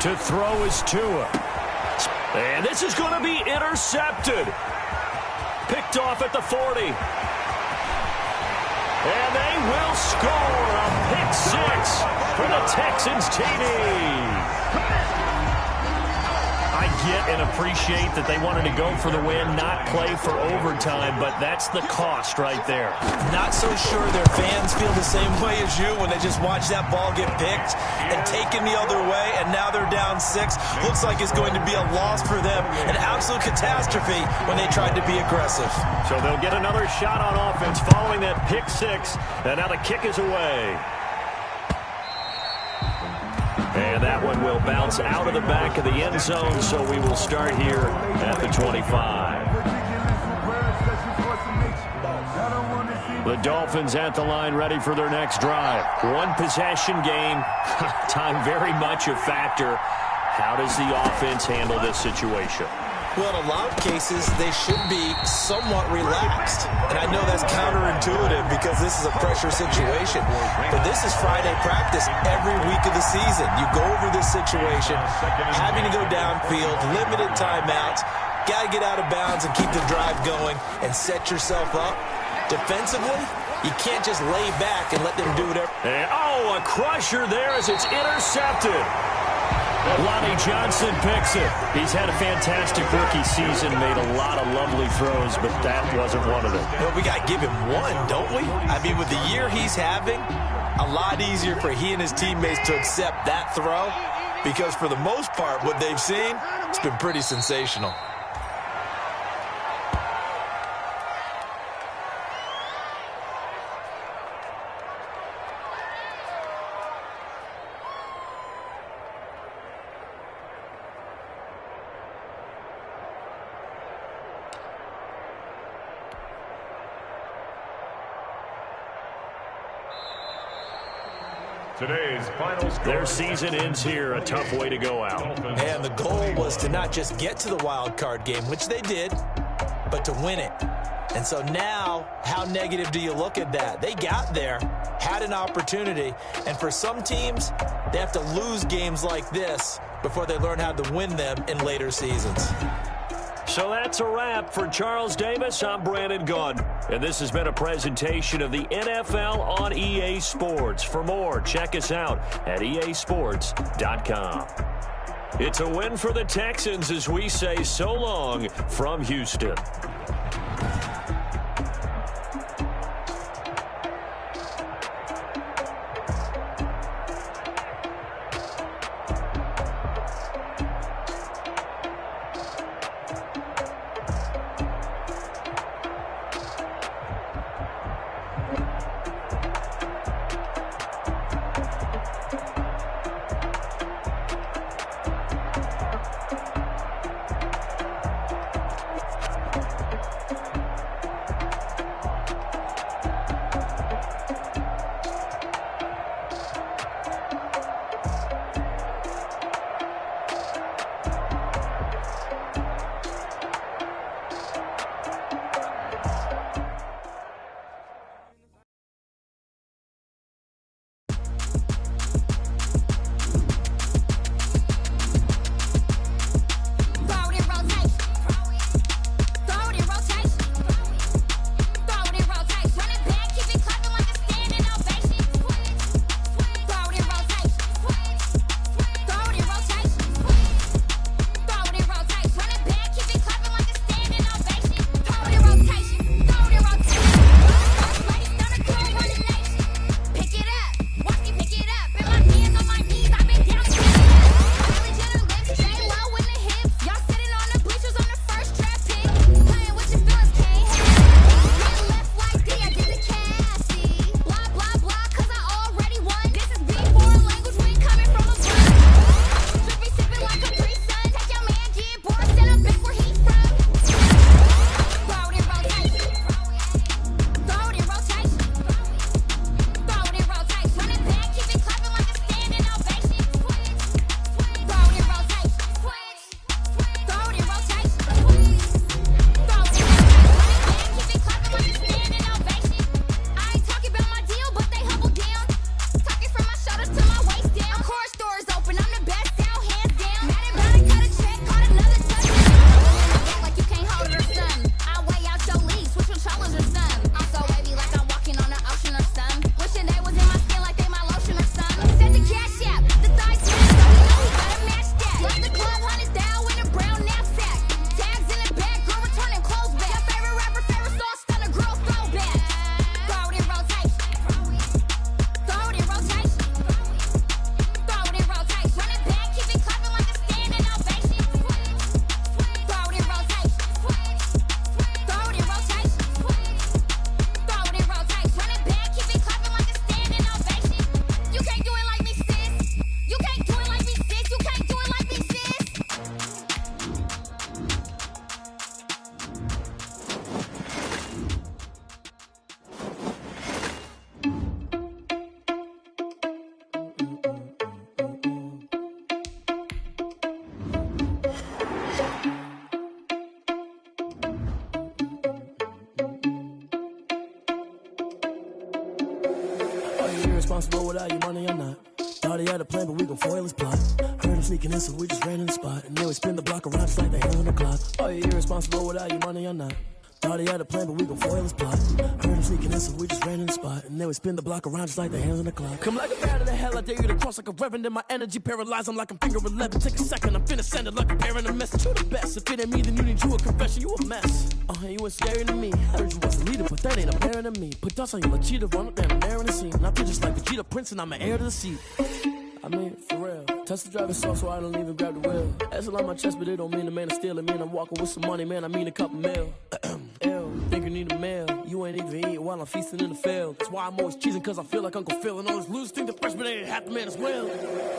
To throw is Tua. And this is going to be intercepted. Picked off at the 40. And they will score a pick six for the Texans TD. I get and appreciate that they wanted to go for the win, not play for overtime, but that's the cost right there. Not so sure their fans feel the same way as you when they just watch that ball get picked and taken the other way, and now they're down 6. Looks like it's going to be a loss for them, an absolute catastrophe when they tried to be aggressive. So they'll get another shot on offense following that pick six, and now the kick is away. And that one will bounce out of the back of the end zone, so we will start here at the 25. The Dolphins at the line, ready for their next drive. One possession game. Time very much a factor. How does the offense handle this situation? Well, in a lot of cases, they should be somewhat relaxed. And I know that's counterintuitive because this is a pressure situation. But this is Friday practice every week of the season. You go over this situation, having to go downfield, limited timeouts, got to get out of bounds and keep the drive going and set yourself up. Defensively, you can't just lay back and let them do whatever. And, oh, a crusher there as it's intercepted. Lonnie Johnson picks it. He's had a fantastic rookie season, made a lot of lovely throws, but that wasn't one of them. Well, we got to give him one, don't we? I mean, with the year he's having, a lot easier for he and his teammates to accept that throw because for the most part, what they've seen, it's been pretty sensational. Today's final score. Their season ends here. A tough way to go out. And the goal was to not just get to the wild card game, which they did, but to win it. And so now, how negative do you look at that? They got there, had an opportunity, and for some teams, they have to lose games like this before they learn how to win them in later seasons. So that's a wrap for Charles Davis. I'm Brandon Gunn. And this has been a presentation of the NFL on EA Sports. For more, check us out at easports.com. It's a win for the Texans as we say so long from Houston. irresponsible without your money or not. Thought he had a plan, but we gon' foil his plot. Heard him sneaking in, so we just ran in the spot. And then we spin the block around just like the hell on the clock. Are you irresponsible without your money or not? Thought he had a plan, but we gon' foil his plot. Heard him sneaking in, so we just ran in the spot. And then we spin the block around just like the hands on the clock. Come like a bat to the hell, I dare you to cross like a reverend. And my energy paralyzed, I'm like I'm finger 11. Take a second, I'm finna send it like a parent a message. You the best, if it ain't me, then you need you a confession. You a mess, you ain't scary to me. I heard you was a leader, but that ain't apparent to me. Put dust on you like cheetah, run up there, I'm there in the scene. And I feel just like Vegeta Prince, and I'm an heir to the seat. I mean, for real. Touch the driver's soft, so I don't even grab the wheel. That's on my chest, but it don't mean the man is stealing. Man, I'm walking with some money, man, I mean a couple mil. Ew, think you need a meal. You ain't even eating while I'm feasting in the field. That's why I'm always cheesing, cause I feel like Uncle Phil. And all those losers think the freshman ain't half the man as well.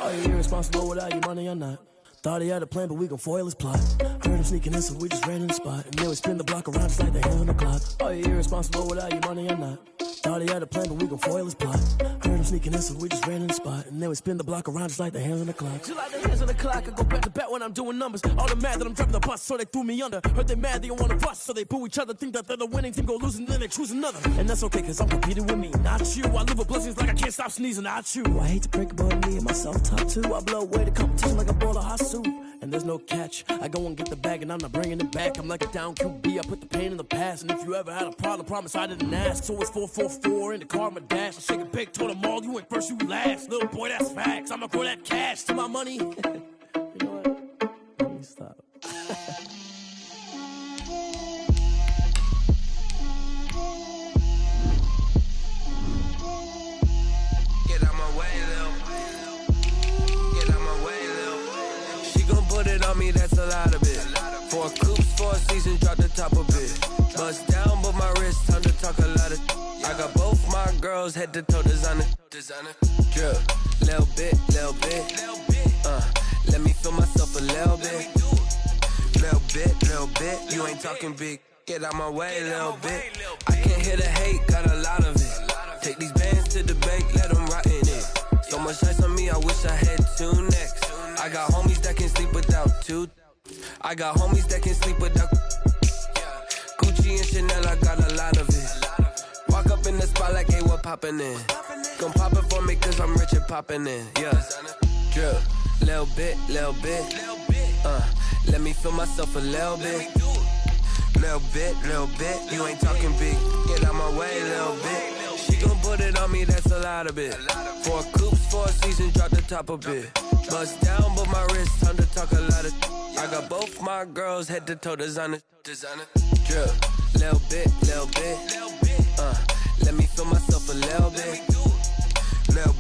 Are you irresponsible without your money or not? Thought he had a plan, but we gon' foil his plot. Heard him sneaking in, so we just ran in the spot. And then we spin the block around just like the hands on the clock. Are you irresponsible without your money or not? Thought he had a plan, but we gon' foil his plot. Heard him sneaking in, so we just ran in the spot. And then we spin the block around just like the hands on the clock. Just like the hands on the clock, I go back to back when I'm doing numbers. All the mad that I'm driving the bus, so they threw me under. Heard they mad, they don't wanna bust, so they boo each other. Think that they're the winning team, go losing, then they choose another. And that's okay, cause I'm competing with me, not you. I live with blessings like I can't stop sneezing, not you. I hate to break it, but me and myself top two. I blow away the competition like a bowl of hot soup. And there's no catch, I go and get the bag and I'm not bringing it back. I'm like a down QB, I put the pain in the past. And if you ever had a problem, promise I didn't ask. So it's 444 in the car, my dash. I shake a big, told them all, you ain't first, you last. Little boy, that's facts, I'ma grow that cash to my money. You know what, let me stop. Get out my way, Lil. Get out my way, Lil. She gon' put it on me, that's a lot of it. 4 coops, 4 seasons, drop the top a bit. Bust down, but my wrist, time to talk a lot of. I got both my girls head to toe designer. Drip, little bit. Let me feel myself a little bit. Little bit. You ain't talking big. Get out my way, little bit. I can't hear the hate, got a lot of it. Take these bands to the bank, let them rot in it. So much ice on me, I wish I had 2 necks. I got homies that can sleep without 2. I got homies that can sleep without Gucci and Chanel, I got a lot of it. Walk up in the spot like, hey, what poppin' in? Gon' pop it for me cause I'm rich and poppin' in, yeah. Drip, little bit. Let me feel myself a little bit. Little bit. You ain't talking big. Get out my way, little bit. She gon' put it on me, that's a lot of it. 4 coops, 4 seasons, drop the top a bit. Bust down, but my wrist, time to talk a lot of. I got both my girls head to toe designer. Drip, little bit. Let me feel myself a little bit. Little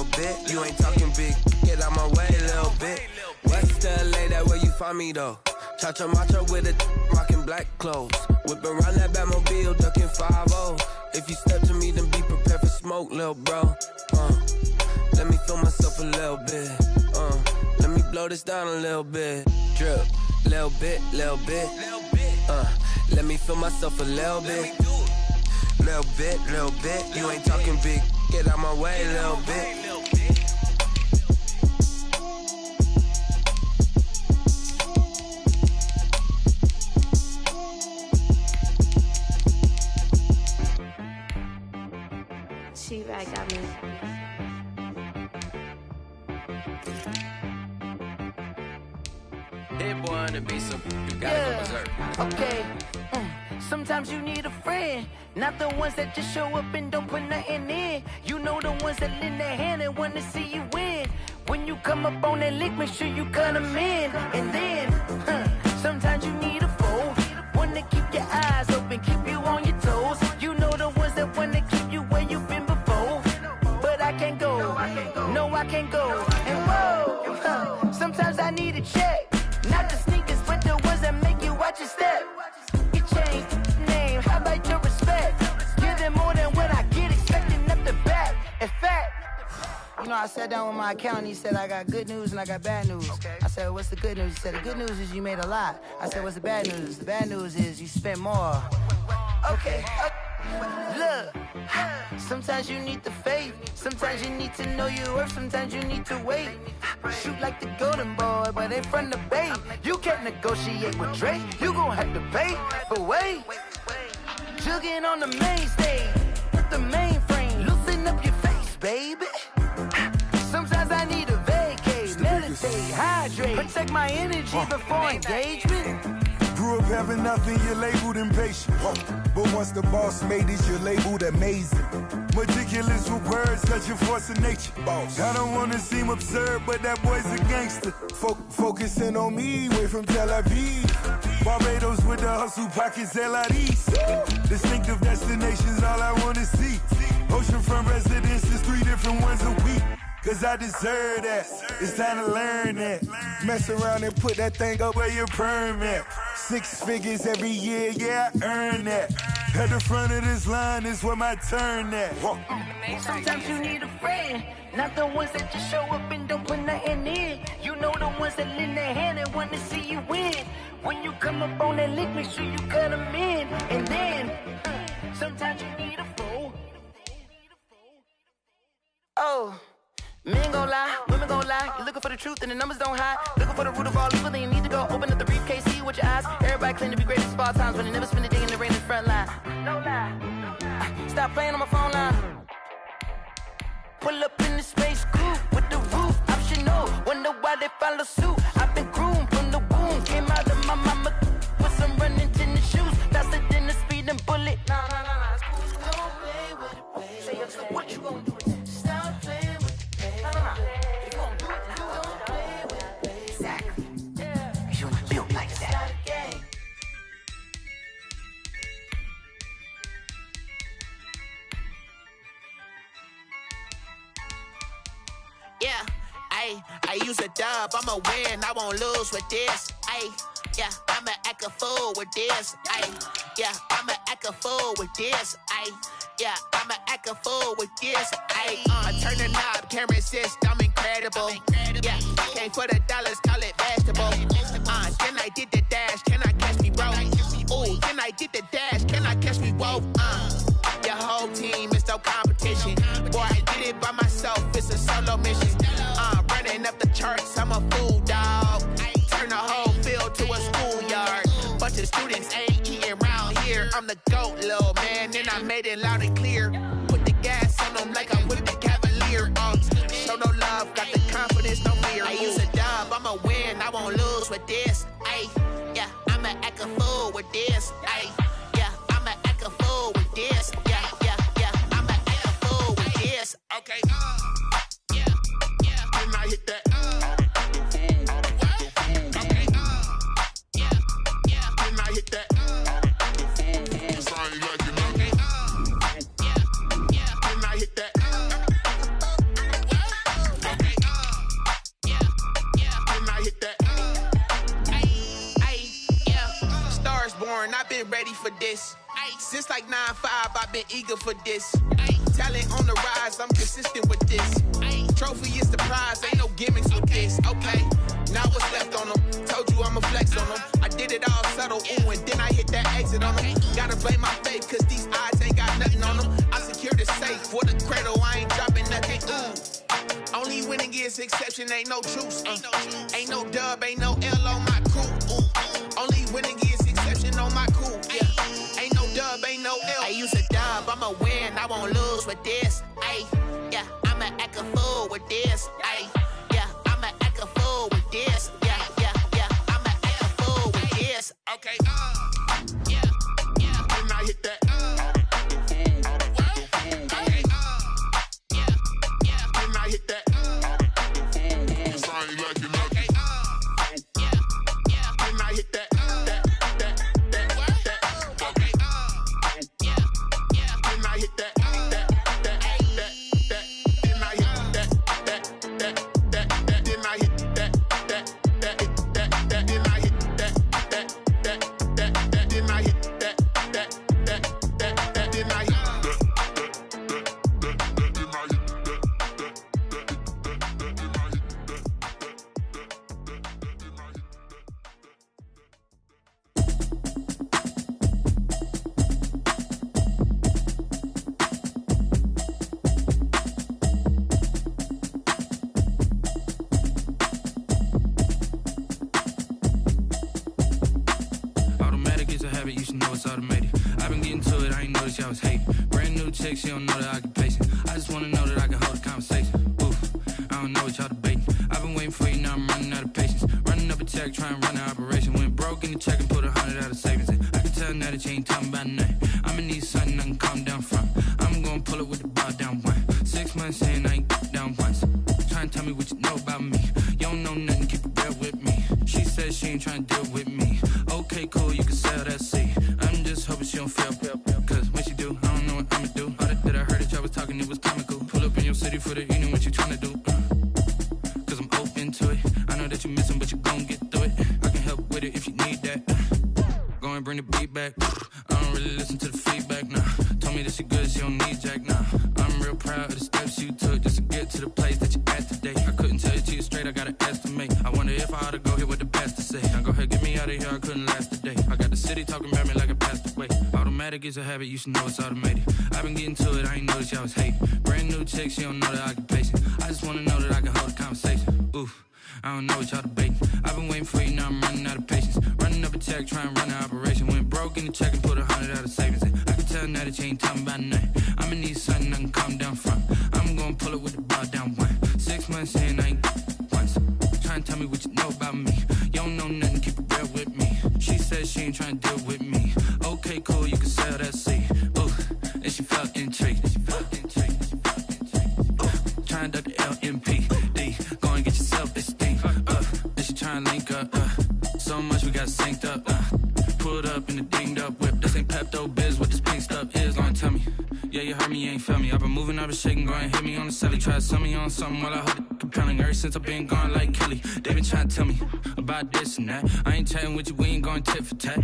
bit. You ain't talking big. Get out my way, little bit. West LA, that where you find me though. Cha-cha macha with a rockin' black clothes. Whippin' around that Batmobile, duckin' 5-0. If you step to me, then be prepared for smoke, lil' bro. Let me feel myself a little bit. Let me blow this down a little bit. Drip, little bit. Let me feel myself a little bit. Little bit. You ain't talking big. Get out my way, little bit. She right got me. It wanna be some, you gotta go berserk. Okay. Sometimes you need a friend, not the ones that just show up and don't put nothing in. You know the ones that lend their hand and wanna see you win. When you come up on that lick, make sure you cut them in. And then, sometimes you need a foe, one to keep your eyes open, keep you on your toes. You know the ones that wanna keep you where you've been before. But I can't go, no I can't go. And whoa, sometimes I need a check, not the sneakers, but the ones that make you watch your step. You change name, how about your respect? Give them more than what I get, expecting up the back. In fact, you know, I sat down with my accountant. He said, I got good news and I got bad news. Okay. I said, what's the good news? He said, the good news is you made a lot. I said, what's the bad news? The bad news is you spent more. Okay. Look, sometimes you need the faith. Sometimes you need to know your worth. Sometimes you need to wait. Shoot like the golden boy, but they from the bay. You can't negotiate with Drake. You gon' have to pay. But wait, jugging on the main stage with the mainframe. Loosen up your face. baby. Sometimes I need a vacate, meditate, hydrate, protect my energy before engagement. Grew up having nothing, you're labeled impatient. But once the boss made it, you're labeled amazing. Meticulous with words, such a force of nature. I don't wanna seem absurd, but that boy's a gangster. Focusing on me, way from Tel Aviv. Barbados with the hustle, pockets LIDs. Distinctive destinations, all I wanna see. Oceanfront residences, 3 different ones a week. Cause I deserve that, it's time to learn that. Mess around and put that thing up where your permit. 6 figures every year, yeah, I earn that. At the front of this line is where my turn at. Sometimes you need a friend, not the ones that just show up and don't put nothing in. You know the ones that lend their hand and want to see you win. When you come up on that lick, make sure you cut them in. And then, sometimes you need a fool. Oh. Men gon' lie, women gon' lie. You're looking for the truth and the numbers don't hide. Looking for the root of all evil, then you need to go open up the briefcase, see with your eyes. Everybody claim to be great at all times, but they never spend a day in the rain in the front line. No lie. Stop playing on my phone line. Pull up in the space coupe with the roof optional. Wonder why they follow suit. I've been groomed from the womb. Came out of my mama with some running tennis shoes. Faster than the speeding bullet. Nah. Don't play with it, baby. Say so what you gon' do? Stop playing with it. If you gon' do it, then don't play with it, baby. Exactly. Cause you're not built like that. Yeah, I use a dub, I'ma win, I won't lose with this. Yeah, I'ma act a fool with this. Yeah, I'ma act a fool with this. Yeah, I'ma act a fool with this. Turn the knob, camera assist, I'm incredible. Yeah, came for the dollars, call it vegetable. Then I did the dash, can I catch me, bro? Ooh, then I did the dash, can I catch me, whoa? Your whole team is no competition. Boy, I did it by myself, it's a solo mission. Running up the charts, I'm a fool, dog. Turn the whole field to a schoolyard. Bunch of students ain't eating round here. I'm the GOAT, little man, and I made it loud and clear. Put the gas on them like I'm with the Cavalier. Show no love, got the confidence, no fear. I use a dub, I'ma win, I won't lose with this. Yeah, I'ma act a fool with this. Yeah, I'ma act a fool with this. Yeah, I'ma act a fool with this. Okay, yeah, and I hit that. I've been ready for this. Since like 9-5, I've been eager for this. Talent on the rise, I'm consistent with this. Trophy is the prize, ain't no gimmicks with this. Okay, now what's left on them? Told you I'ma flex on them. I did it all subtle, ooh, and then I hit that exit on them. Gotta blame my faith, cause these odds ain't got nothing on them. I secure the safe for the cradle, I ain't dropping nothing, ooh. Only winning is exception, ain't no truce. Ain't no dub, ain't no L on my crew. Only winning is exception on my crew. Yeah, ain't no dub, ain't no L. I use a dub, I'ma win, I won't lose with this. Yeah, I'ma act a fool with this. Yeah, I'ma act a fool with this. Yeah, I'ma act a fool with this. Okay, yeah, and I hit that. Automated. I've been getting to it, I ain't noticed y'all was hating. Brand new chick, she don't know the occupation. I just wanna know that I can hold a conversation. Oof, I don't know what y'all debating. I've been waiting for you, now I'm running out of patience. Running up a check, try and run an operation. Went broke in the check and put 100 out of savings in. I can tell now that you ain't talking about nothing. I'ma need something I can calm down from. I'm gonna pull it with the bar down one. 6 months in, I ain't down once. Trying to tell me what you know about me. You don't know nothing, keep it real with me. She says she ain't trying to deal with me. Okay, cool, you can sell that seed. I'm just hoping she don't fail. Cause when she do, I don't know what I'ma do. All that I heard that y'all was talking, it was comical. Pull up in your city for the evening, what you trying to do? Cause I'm open to it. I know that you missing, but you gon' get through it. I can help with it if you need that. Go and bring the beat back. I don't really listen to the feedback, nah. Told me that she good, she don't need jack, nah. I'm real proud of the steps you took just to get to the place that you at today. I couldn't tell you to you straight, I gotta estimate. I wonder if I ought to go here with the best to say. Now go ahead, get me out of here, I couldn't last a day. I got the city talking about me like I passed away. Automatic is a habit, you should know it's automated. I've been getting to it, I ain't noticed y'all was hating. Brand new chick, she don't know the occupation. I just wanna know that I can hold a conversation. Oof, I don't know what y'all debating. I've been waiting for you, now I'm running out of patience. Running up a check, try and run an operation. Went broke in the check and put 100 out of savings in. I can tell now that you ain't talking about nothing. I'ma need something I can calm down from. I'm gonna pull it with the bar down one. 6 months in, I ain't once. Trying to tell me what you know about me. You don't know nothing, keep it real with me. She says she ain't trying to deal with me. Okay, cool, you can sell that seed. Ooh, and she felt intrigued. Trying to duck the LMPD. Go and get yourself esteem. And she trying to link up. So much we got synced up. Pulled up in the dinged up whip. This ain't Pepto Biz, what this pink stuff is. Long tell me. Yeah, you heard me, you ain't felt me. I've been moving, I've been shaking, go and hit me on the celly. Try to sell me on something while I hold it compelling. Ever since I've been gone like Kelly, they been trying to tell me about this and that. I ain't chatting with you, we ain't going tit for tat.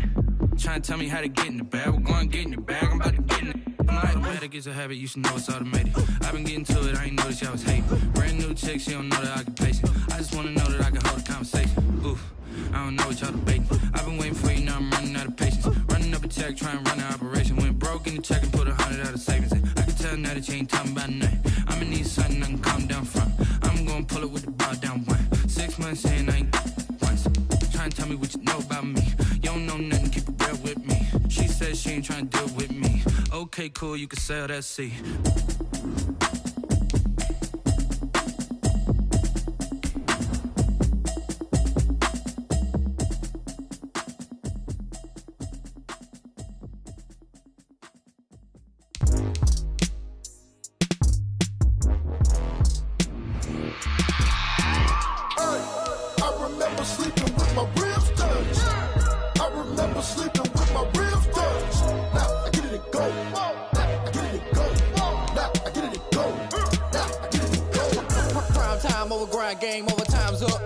Trying to tell me how to get in the bag. We're going to get in the bag, I'm about to get in it. Automatic is a habit, you should know it's automated. I've been getting to it, I ain't noticed y'all was hating. Brand new chick, she don't know the occupation. I just wanna know that I can hold a conversation. Oof, I don't know what y'all debating. I've been waiting for you, now I'm running out of patience. Running up a check, try and run an operation. Went broke in the check and put 100 out of savings in. I can tell now that you ain't talking about nothing. I'ma need something I can calm down from. I'm gonna pull it with the bar down one. 6 months in, I ain't once. Trying to tell me what you know about me. You don't know nothing, keep it real with me. She says she ain't trying to deal with me. Okay, cool, you can sell that seed. Game over, time's up.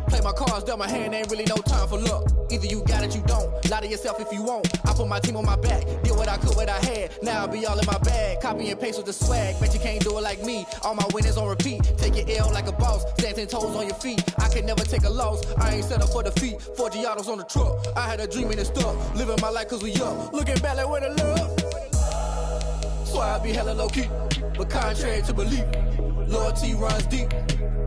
Play my cards dealt my hand, ain't really no time for luck. Either you got it, you don't. Lie to yourself if you won't. I put my team on my back, did what I could, what I had. Now I'll be all in my bag. Copy and paste with the swag. Bet you can't do it like me. All my winners on repeat. Take your L like a boss. Stand 10 toes on your feet. I can never take a loss. I ain't set up for defeat. 4 Giottos on the truck. I had a dream and it stuck. Living my life cause we young. Looking back like where the love. So I be hella low key. But contrary to belief, loyalty runs deep.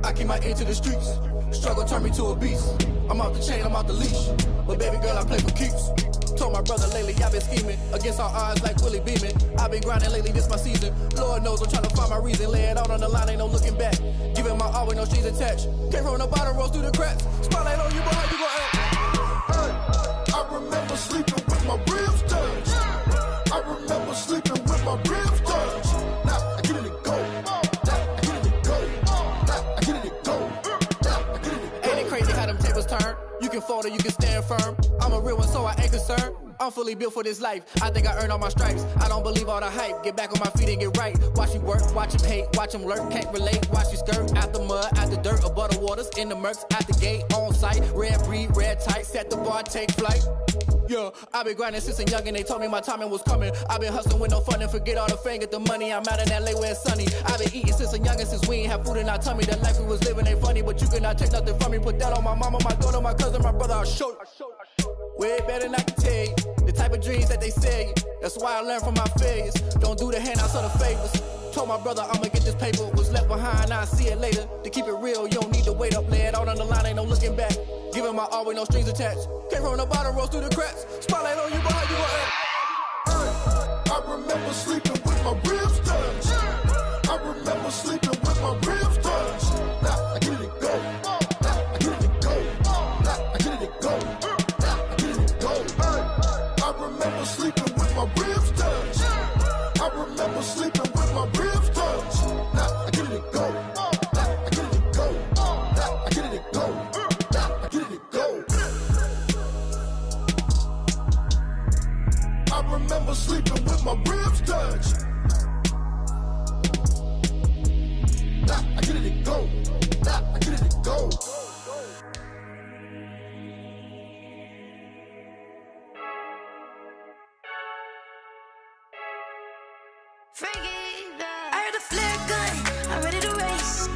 I keep my ear to the streets. Struggle turned me to a beast. I'm off the chain, I'm off the leash. But baby girl, I play for keeps. Told my brother lately, I've been scheming. Against all odds like Willie Beeman. I've been grinding lately, this my season. Lord knows I'm trying to find my reason. Lay it out on the line, ain't no looking back. Giving my all with no strings attached. Came from the bottom, rose through the cracks. Spotlight on you, boy, how you gon' act? Hey, I remember sleeping with my ribs touched. I remember sleeping with my ribs touched. Now I get it to go. Turn. You can fold or you can stand firm. I'm a real one, so I ain't concerned. I'm fully built for this life. I think I earned all my stripes. I don't believe all the hype. Get back on my feet and get right. Watch you work, watch him hate, watch him lurk. Can't relate, watch you skirt. Out the mud, out the dirt, above the waters, in the murks, out the gate, on site. Red breed, red tight, set the bar, take flight. Yeah, I been grinding since a young and they told me my timing was coming. I been hustling with no fun and forget all the fame, get the money. I'm out in LA where it's sunny. I been eating since a young and since we ain't have food in our tummy. The life we was living ain't funny, but you cannot take nothing from me. Put that on my mama, my daughter, my cousin, my brother, I'll show you. Way better than I can tell you. The type of dreams that they sell you. That's why I learned from my failures. Don't do the handouts or the favors. Told my brother I'ma get this paper. Was left behind, I'll see it later. To keep it real, you don't need to wait up. Lay it out on the line, ain't no looking back. Giving my all with no strings attached. Came from the bottom, rose through the cracks. Spotlight on you, boy, how you gon' act? I remember sleeping with my ribs touched. I remember sleeping with my ribs touched. Now I get it go. Now I get it go. Now I get it go. Now I get it go. I remember sleeping with my ribs touched. I remember sleeping with my ribs touched. Now I get it go. Now I get it go. Now I get it go. Now I get it go. I remember sleeping with my ribs touched. Now I get it go. Now I get it go. I heard a flare gun, I'm ready to race.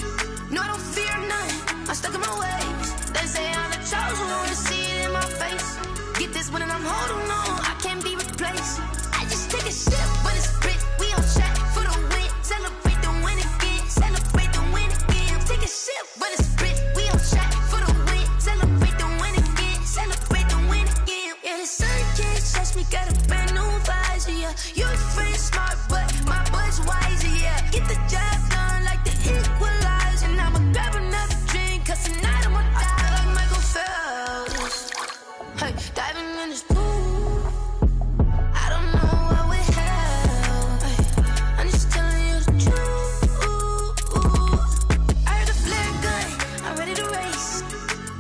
No, I don't fear none, I'm stuck in my ways. They say I'm the chosen one, to see it in my face. Get this one and I'm holding on, I can't be replaced. I just take a sip, but it's spit, we on track for the win. Celebrate the win again, celebrate the win again. Take a sip, but it's spit, we on track for the win. Celebrate the win again, celebrate the win again. Yeah, the sun can't touch me, got a brand new visor, yeah. You friend smart, but my boy's wiser, yeah. Get the job done like the equalizer. And I'ma grab another drink, cause tonight I'ma die like Michael Phelps. Hey, diving in this pool, I don't know what we have. Hey, I'm just telling you the truth. I heard a flare gun, I'm ready to race.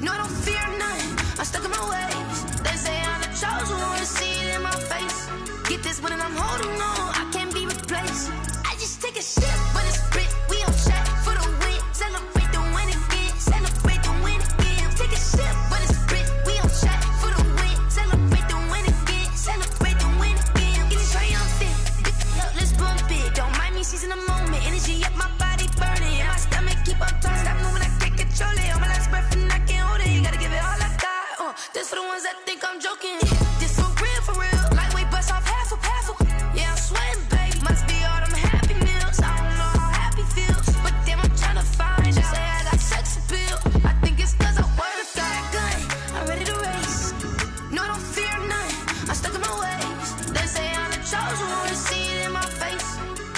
No, I don't fear none, I'm stuck in my ways. They say I'm the chosen one, to see it in my face. Get this one and I'm holding on, I can't be replaced. I just take a sip, but it's spit, we on track for the win. Celebrate the win again, celebrate the win again. Take a sip, but it's spit, we on track for the win. Celebrate the win again, celebrate the win again. Get it triumphant, let's bump it. Don't mind me seizing the moment, energy up my body burning. My stomach keep on turning, stop moving, I can't control it. On my last breath and I can't hold it, you gotta give it all I got. This for the ones that think I'm joking. This for real, lightweight bust off half a paddle. Yeah, I'm sweating, baby, must be all them happy meals. I don't know how happy feels, but damn, I'm tryna find out. Say I got sex appeal, I think it's cause I work a gun. I'm ready to race, no, I don't fear none, I'm stuck in my ways. They say I'm the chosen one, to see it in my face.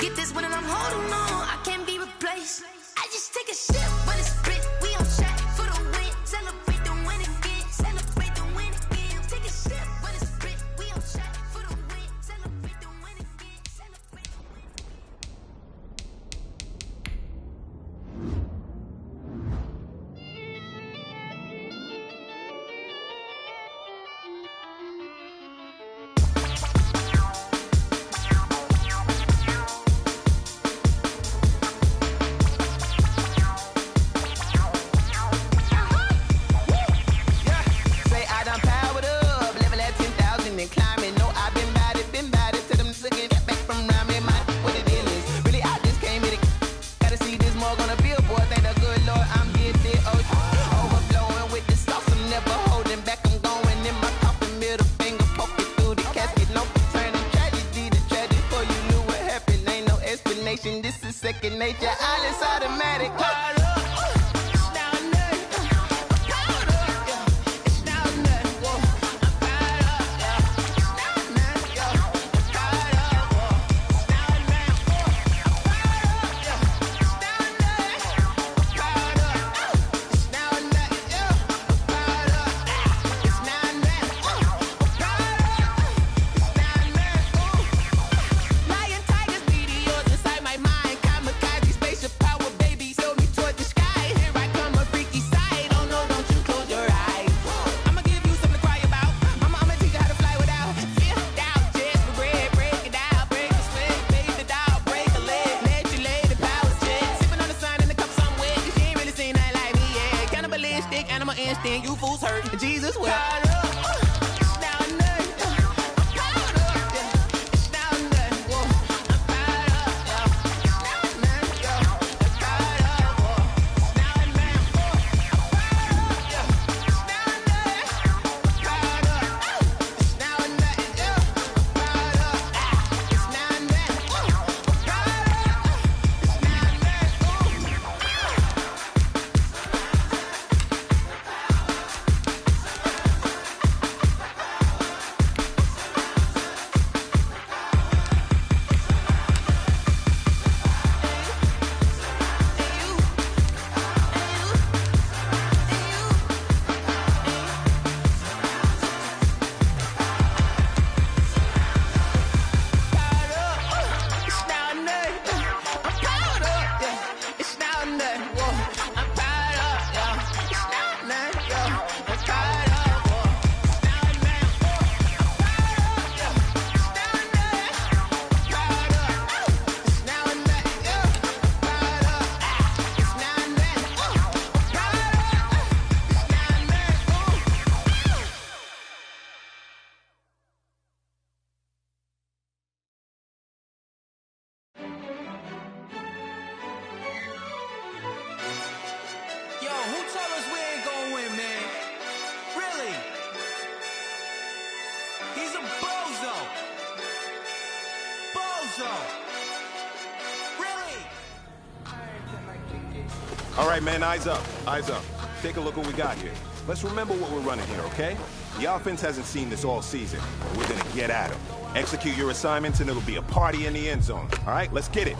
Get this one and I'm holding on, I can't be replaced. I just take a sip, but it's spit, we on track for the win. Celebrate the win again, celebrate the win again. Take a sip, but it's spit, we on track for the win. Celebrate the win again, celebrate the win. Say I done powered up, level at 10,000 and climbing. No, I've been bad it to them niggas get back from around me. My what the deal is, really I just came here to gotta see this more on a billboard. Thank the good Lord I'm gifted. Oh, overflowing with the sauce, I'm never holding back. I'm going in my coffin, middle finger poking through the casket. No turning tragedy to tragic. Before you knew what happened, ain't no explanation. This is second nature. All is automatic. Lion, tigers, meteors inside my mind. Kamikaze, spaceship power, baby, sail me toward the sky. Here I come, a freaky side. Oh no, don't you close your eyes. I'ma give you something to cry about. I'ma teach you how to fly without fear. Doubt, just for bread, break it out, break a sweat, bathe the doll, break a leg, let you lay the power check. Sipping on the sun in the cup somewhere, 'cause you ain't really seen nothing like me yet. Cannibalistic, animal instinct, you fools hurt. Jesus will. Really? He's a bozo. Bozo. Really? All right, man, eyes up. Eyes up. Take a look what we got here. Let's remember what we're running here, okay? The offense hasn't seen this all season. We're gonna get at them. Execute your assignments, and it'll be a party in the end zone. All right, let's get it.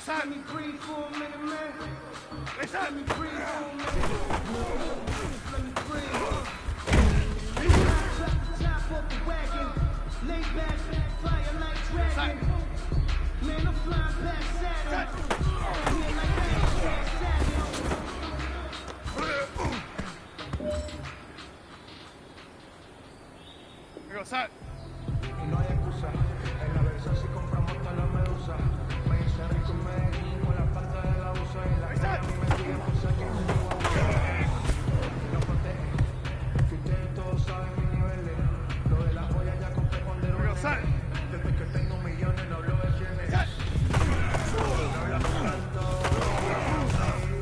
Let me breathe for a minute, man. Let me breathe for a minute. Let me breathe. Top off the wagon. Lay back, fire like dragon. Man, I'm flying past Saturn. Yeah, like that, Saturn. Y no hay excusa. En la versión si compramos hasta la medusa. Me hice rico en Medellín con la planta de la usa. Y la cara a mí me sigue por ser quien y lo protege. Que ustedes todos saben mis niveles. Lo de las joyas ya compré cuando era un nene. Desde que tengo millones no hablo de quiénes. No hablo tanto.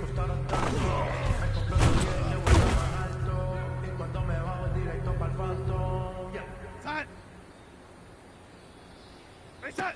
Costaron tanto. Me compré los 10 de vuelta más alto. Y cuando me bajo directo para el Phantom. Yeah. Reset!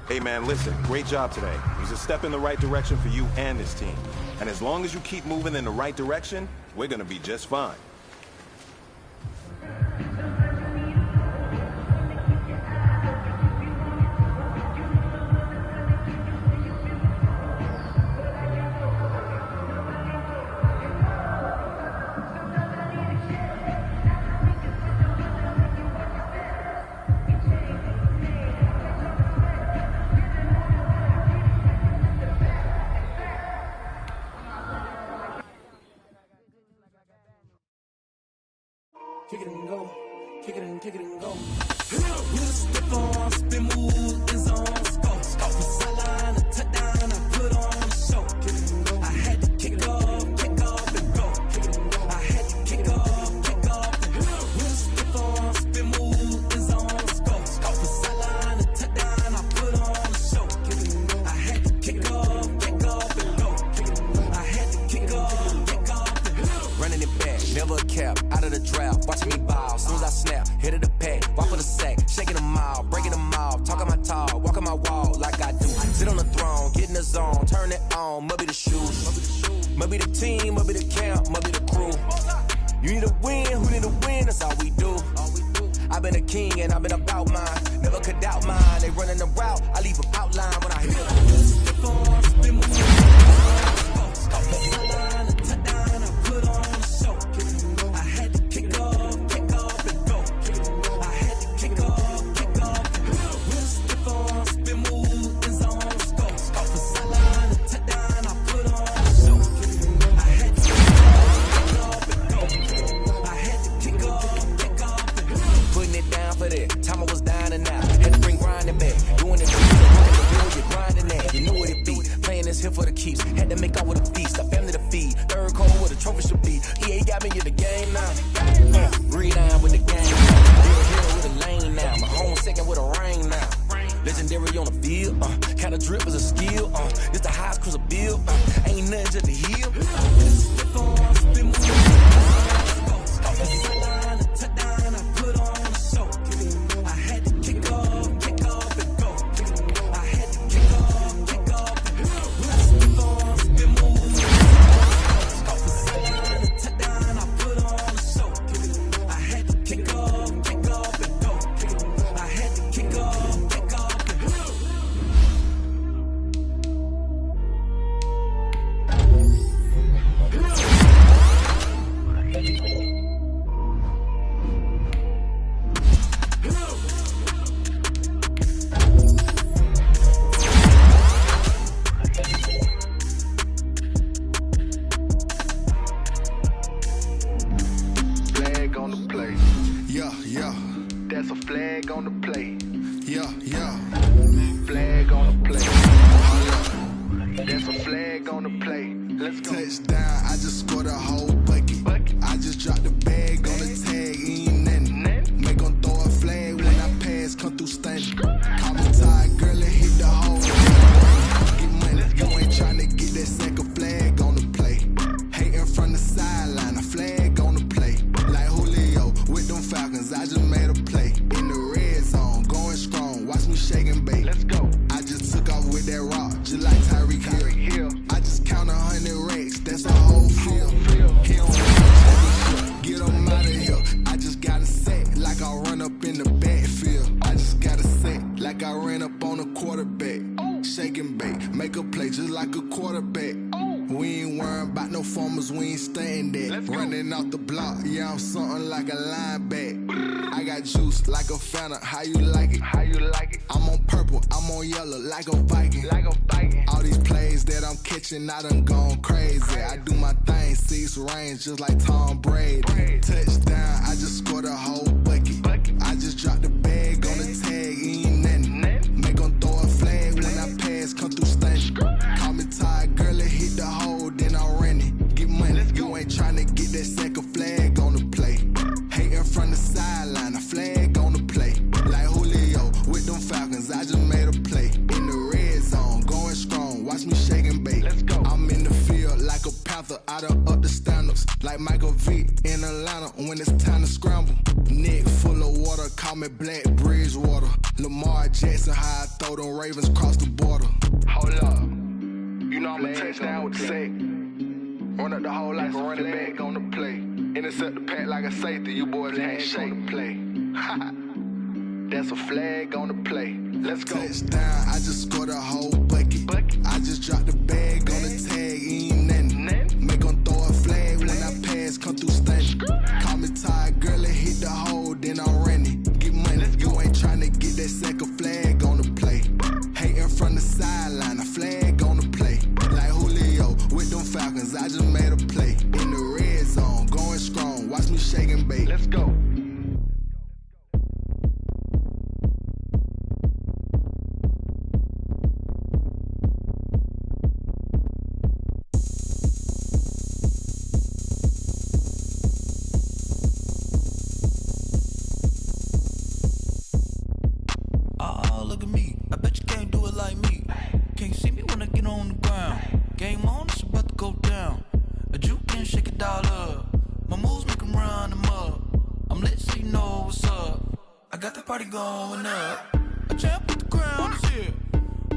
Hey man, listen, great job today. It was a step in the right direction for you and this team. And as long as you keep moving in the right direction, we're gonna be just fine. Kick it and go, kick it and go. With a step on, spin move, is on scope. From sideline to touchdown, I put on a show. I had to kick off and go. I had to kick off and go. With a step on, spin move, is on scope. From sideline to touchdown, I put on a show. I had to kick off and go. I had to kick off and go. Running it back, never a cap, out of the drought, watching me ball, soon as I snap, hit of the pack, walk for the sack, shaking them out, breaking them off, talking my talk, walking my wall like I do, sit on the throne, get in the zone, turn it on, must be the shoes, must be the team, must be the camp, must be the crew, you need a win, who need a win, that's all we do, I've been a king and I've been about mine, never could doubt mine, they running the route, I leave them outline when I hit them. Step on, spin move, time I was down and out, had to bring grinding back, doing it, you're grinding that, you know what it be, playing this here for the keeps, had to make out with a feast, a family to feed, third call where the trophy should be, EA got me in the game now, breathe down with the game, hero with a lane now, my home second with a ring now, legendary on the field, kind of drip is a skill, it's the highest cruiser bill, ain't nothing just to heal, step on, spin That's a flag on the play. Yeah. Flag on the play. That's a flag on the play. Let's go. Touchdown, I just scored a whole bucket. I just dropped the bag on the tag, ain't nothing. Make them throw a flag Falcons, I just made a play. In the red zone, going strong, watch me shake and bake. Let's go. I just took off with that rock, just like Tyreek Hill. I just count 100 racks, that's a whole field. He don't get him out of here. I just got a set, like I run up in the backfield. I just got a set, like I ran up on a quarterback. Shake and bake, make a play just like a quarterback. We ain't worrying about no formers, we ain't staying there. Running off the block, yeah, I'm something like a linebacker. I got juice like a Fanta, how you like it? How you like it? I'm on purple, I'm on yellow, like a Viking. Like a Viking. All these plays that I'm catching, I done gone crazy. I do my thing, 6 range, just like Tom Brady. Touchdown, I just scored a whole bucket. I just dropped the bag on the tag, ain't nothing. Make 'em throw a flag when I pass, come through stunning. Call me tired, girl, it hit the hole, then I ran it. Get money, you ain't tryna get that second flag on the play. Hating from the sideline, a flag on the play. Like Julio with them Falcons, I just made a play. In the red zone, going strong, watch me shake and bake. Let's go. I'm in the field like a Panther, I done up the standards. Like Michael Vick in Atlanta when it's time to scramble. Neck full of water, call me Black Bridgewater. Lamar Jackson, how I throw them Ravens cross the border. Hold up. You know I'm a touchdown with the sack. Run up the whole like a running back on the play. Intercept the pack like a safety, you boys ain't shake the play. That's a flag on the play. Let's go. Touchdown, I just scored a whole bucket. I just dropped the bag on the tag, ain't nothing. Make 'em throw a flag when I pass, come through stunning. Call me tired, girl, it hit the hole, then I ran it. Get money, you ain't tryna get that second flag on the play. Hating from the sideline, a flag on the play. Like Julio with them Falcons, I just made a play. In the red zone, going strong, watch me shake and bake. Let's go. Oh, look at me. I bet you can't do it like me. Can't see me when I get on the ground. Game on, it's about to go down. A juke and shake it all up. My moves make 'em run them up. I'm lit so you know what's up. I got the party going up. A champ with the crown is here.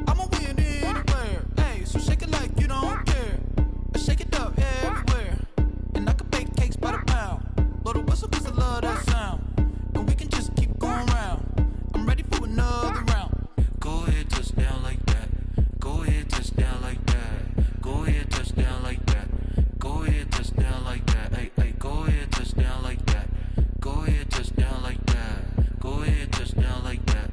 I'ma win anywhere. Hey, so shake it like you don't care. I shake it up everywhere. And I can bake cakes by the pound. Blow the whistle 'cause I love that sound. And we can just keep going round. I'm ready for another round. Go ahead, touch down like that. Go ahead, touch down like that. Go ahead, touch down like that. Go ahead, touch down like that. Hey, hey, go ahead, touch down like that. Go ahead, touch down like that. Go ahead, touch down like that.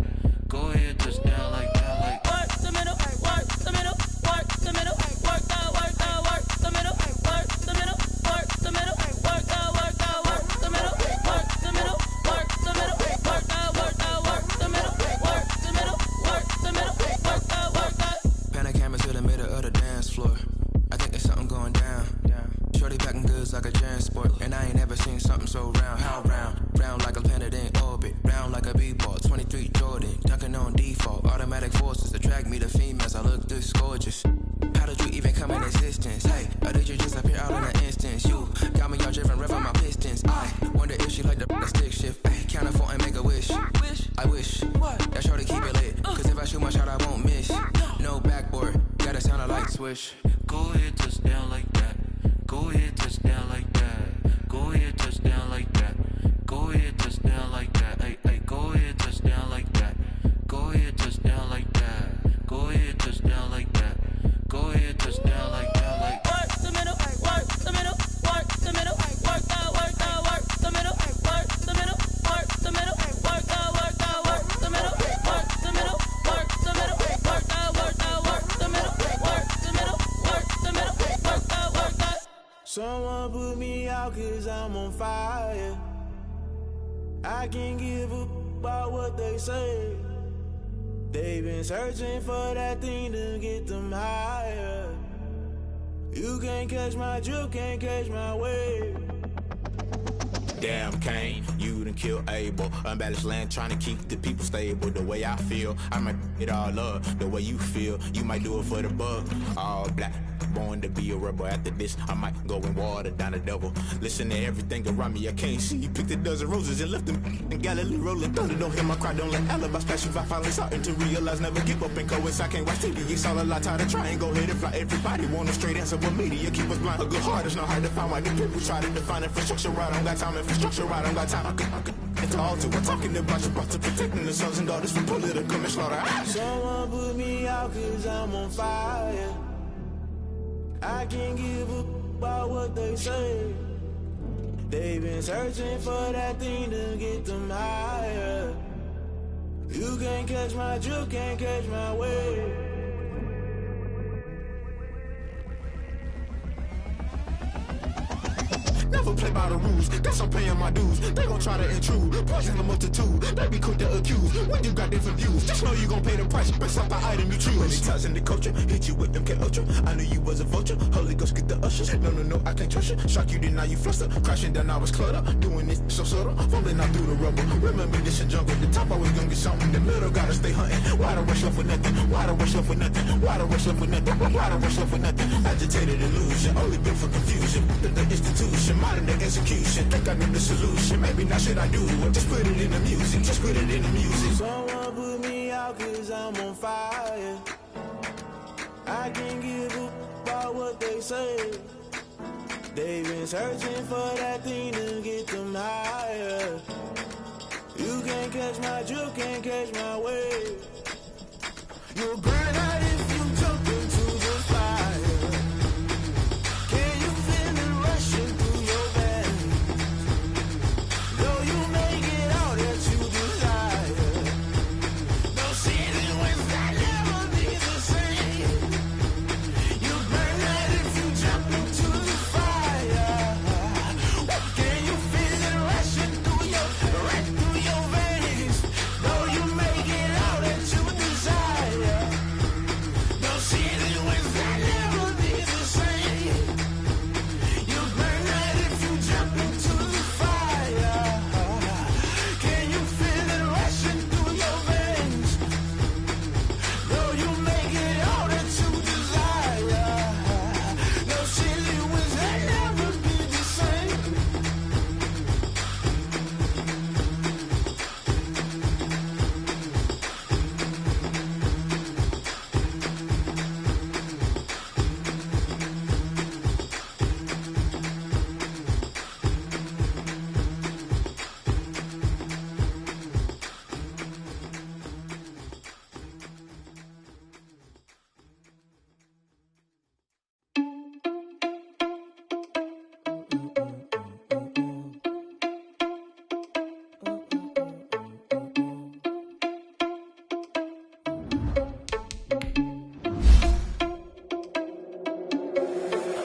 Go ahead, touch down like that. Like work the middle, work the middle, work the middle, work that, work that, work the middle, work the middle, work the middle, work that, work that, work the middle, work the middle, work the middle, work that, work that, work the middle, work the middle, work the middle, work that, work that. Pan a camera to the middle of the dance floor. I think there's something going down. Shorty packing goods like a transport, and I ain't never seen something so round. How round? Round like a planet in orbit, round like a b-ball. 23 Jordan, dunking on default. Automatic forces attract me to females. I look this gorgeous. How did you even come in existence? Hey, or did you just appear out in an instance? You got me all driven, revving my pistons. I wonder if she like the stick shift. Ay, count a four and make a wish. I wish that shorty keep it lit. 'Cause if I shoot my shot, I won't miss. No backboard, gotta sound a light switch. Go ahead, touch down like that. Go ahead, touch down like that. Go ahead, touch down like that. Go ahead, touch down like that. Hey, hey, go ahead, touch down like that. Go ahead, touch down like that. Go ahead, touch down like that. Go ahead, touch down like that. Like work the middle, work the middle, work the middle, work that, work that, work the middle, work the middle, work the middle, work that, work that, work the middle, work the middle, work the middle, work that, work that, work the middle, work the middle, work the middle, work that, work that. Someone put me out 'cause I'm on fire. I can't give a about what they say. They've been searching for that thing to get them higher. You can't catch my drift, can't catch my wave. Damn Kane, you done kill Abel. Unbalanced land trying to keep the people stable. The way I feel, I might it all up. The way you feel, you might do it for the buck. All black, born to be a rebel. After this, I might go and water down the devil. Listen to everything around me, I can't see. You picked a dozen roses and left them in Galilee rolling thunder. Don't hear my cry, don't let alibis pass you. I finally starting to realize, never give up and coincide. I can't watch TV, it's all a lot. Tired of trying, go ahead and fly. Everybody want a straight answer, but media keep us blind. A good heart is not hard to find. Why the people try to define infrastructure right? I don't got time, infrastructure right? I don't got time. I could it's all to we're talking about you, about to protecting the sons and daughters from political and slaughter. Someone put me out cause I'm on fire. I can't give a about what they say. They've been searching for that thing to get them higher. You can't catch my drift, can't catch my wave. Never play by the rules, guess I'm paying my dues. They gon' try to intrude, poison the multitude. They be quick to accuse, when you got different views. Just know you gon' pay the price, based off the item you choose. Many times in the culture, hit you with them K-Ultra. I knew you was a vulture, Holy Ghost get the ushers. No, I can't trust you. Shock you, then now you fluster. Crashing down, I was cluttered. Doing this so subtle, fumbling out through the rubble. Remember this a jungle, the top always gonna get something. The middle gotta stay hunting. Why the rush up for nothing? Why the rush up for nothing? Why the rush up for nothing? Why the rush up for nothing? Agitated illusion, only built for confusion. The institution, modern day execution. Think I know the solution. Maybe not should I do it? Just put it in the music. Just put it in the music. Someone put me out cause I'm on fire. I can't give a about what they say. They've been searching for that thing to get them higher. You can't catch my drift, can't catch my wave. You'll burn out if you jump into the fire. Can you feel it rushing through your veins? Though you may get all that you desire, no ceiling wins that never be the same. You burn out if you jump into the fire. Can you feel it rushing through your veins? Though you may get all that you desire, no ceiling wins that never be the same. You burn out if you jump into the fire. Can you feel it rushing through your veins? Though you may get all that you desire, no ceiling wins that never be the same.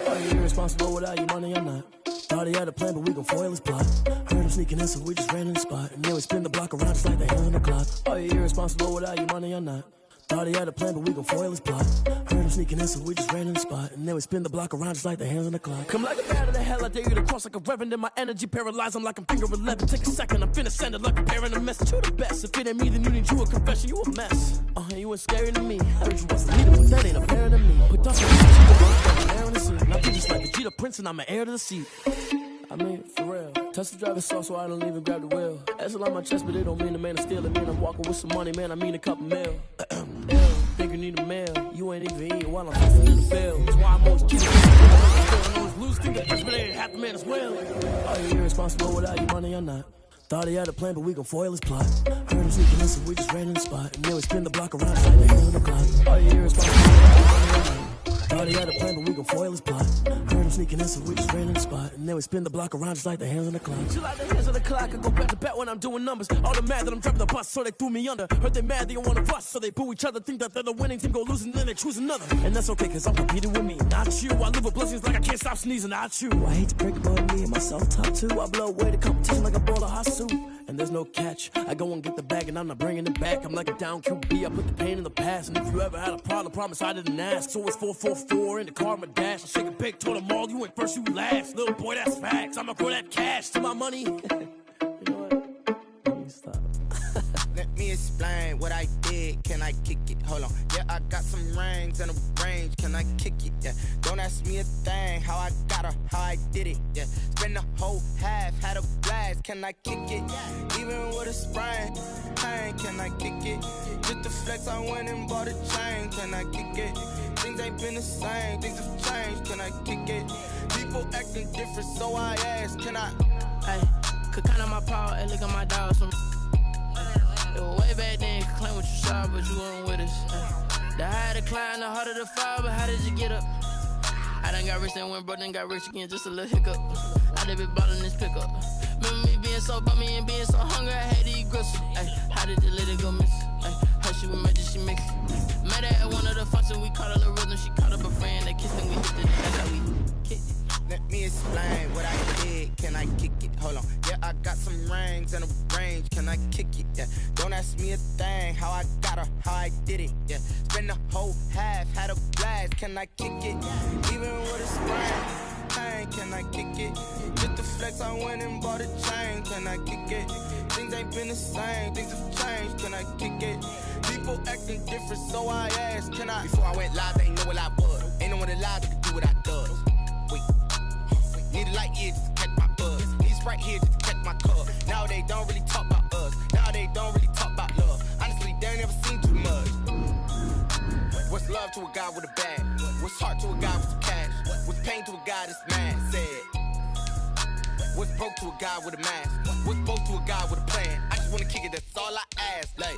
Are you irresponsible without your money or not? Thought he had a plan, but we gon' foil his plot. Heard him sneaking in, so we just ran in the spot. And then we spin the block around just like the hand on the clock. Are you irresponsible without your money or not? Thought he had a plan, but we gon' foil his plot. Heard him sneaking in, so we just ran in the spot. And then we spin the block around just like the hands on the clock. Come like a bat of the hell, I dare you to cross like a reverend. In my energy paralyzed, I'm like I'm finger 11. Take a second, I'm finna send it like a parent a message to the best. If it ain't me, then you need you a confession, you a mess. You ain't scary to me. Heard you was the leader, but that ain't apparent to me. Put dust on the cheetah, I'm air in the seat. And I feel just like a Vegeta Prince, and I'm an heir to the seat. I mean, for real. Touch the driver's sauce, so I don't even grab the wheel. That's on my chest, but it don't mean the man is stealing. Man, I'm walking with some money, man, I mean a couple mil. Think you need a meal. You ain't even eating while I'm fixing in the field. That's why I'm always cheating. I'm always lose, think the freshman ain't half the man as well. Are you irresponsible without your money or not? Thought he had a plan, but we gon' foil his plot. Heard him sneaking in, so we just ran in the spot. And then we spin the block around just like the hand on the clock. Are you irresponsible without your money or not? Thought he had a plan, but we gon' foil his plot. Heard him sneaking in, so we just ran in the spot. And then we spin the block around just like the hands on the clock. Just like the hands on the clock, I go back to back when I'm doing numbers. All the mad that I'm driving the bus, so they threw me under. Heard they mad, they don't wanna bust, so they boo each other. Think that they're the winning team, go losing, then they choose another. And that's okay, cause I'm competing with me, not you. I live with blessings like I can't stop sneezing, not you. I hate to break it, but me and myself top two. I blow away the competition like a bowl of hot soup. And there's no catch, I go and get the bag and I'm not bringing it back. I'm like a down QB, I put the pain in the past. And if you ever had a problem, promise I didn't ask. So it's 444 in the car, my dash. I shake a big, told them all, you ain't first, you last. Little boy, that's facts, I'ma grow that cash to my money. You know what? Let me stop. Let me explain what I did. Can I kick it? Hold on. Yeah, I got some rings and a range. Can I kick it? Yeah. Don't ask me a thing. How I got her, how I did it. Yeah. Spend the whole half, had a blast. Can I kick it? Even with a sprain. Pain, can I kick it? Just the flex, I went and bought a chain. Can I kick it? Things ain't been the same. Things have changed. Can I kick it? People acting different, so I ask. Can I? Hey, could count on my power and look at my dogs from. It was way back then, could claim what you saw, but you weren't with us. The higher the climb, the harder the fall, but how did you get up? I done got rich and went broke, then got rich again, just a little hiccup. I done been bottling this pickup. Remember me being so bummy and being so hungry, I had to eat gristle. Ay, how did the lady go miss? Ay, her she was magic, she mixed. Met her at one of the functions, we caught a little rhythm, she caught up a friend, they kissed and we hit it, that's how we kicked it. Let me explain what I did. Can I kick it? Hold on. Yeah, I got some rings and a range. Can I kick it? Yeah. Don't ask me a thing. How I got her, how I did it. Yeah. Spend the whole half, had a blast. Can I kick it? Even with a sprain. Pain, can I kick it? Just the flex, I went and bought a chain. Can I kick it? Things ain't been the same. Things have changed. Can I kick it? People acting different, so I asked. Can I? Before I went live, they ain't know what I was. Ain't no one alive that could do what I does. Need a light here just to catch my buzz. Need Sprite here just to catch my cup. Now they don't really talk about us. Now they don't really talk about love. Honestly, they ain't never seen too much. What's love to a guy with a bag? What's heart to a guy with some cash? What's pain to a guy that's mad? Said. What's broke to a guy with a mask? What's broke to a guy with a plan? I just wanna kick it, that's all I ask. Like,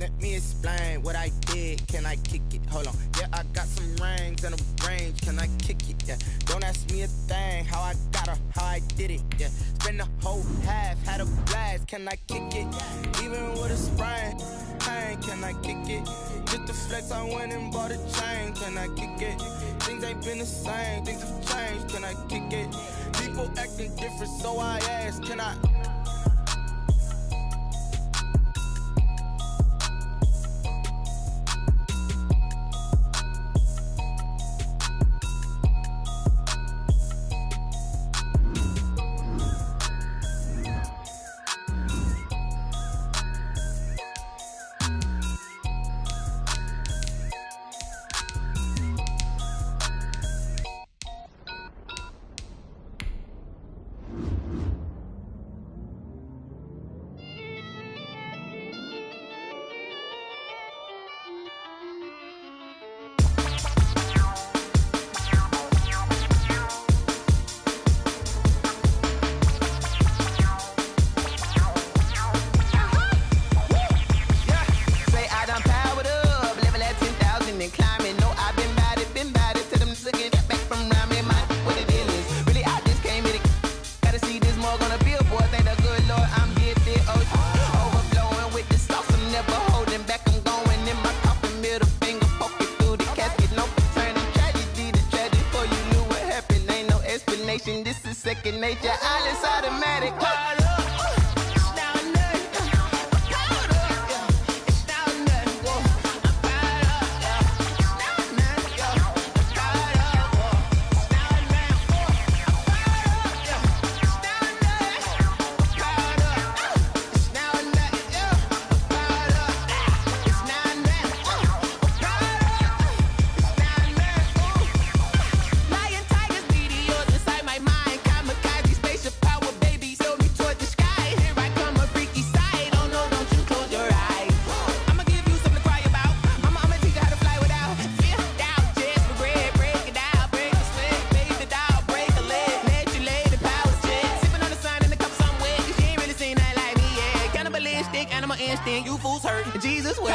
let me explain what I did. Can I kick it? Hold on. Yeah, I got some rings and a range. Can I kick it? Yeah. Don't ask me a thing. How I got her, how I did it. Yeah. Spend the whole half, had a blast. Can I kick it? Even with a sprain. Pain, can I kick it? Just the flex, I went and bought a chain. Can I kick it? Things ain't been the same. Things have changed. Can I kick it? People acting different, so I ask. Can I? This is second nature, all is automatic. You fools hurt. Jesus will.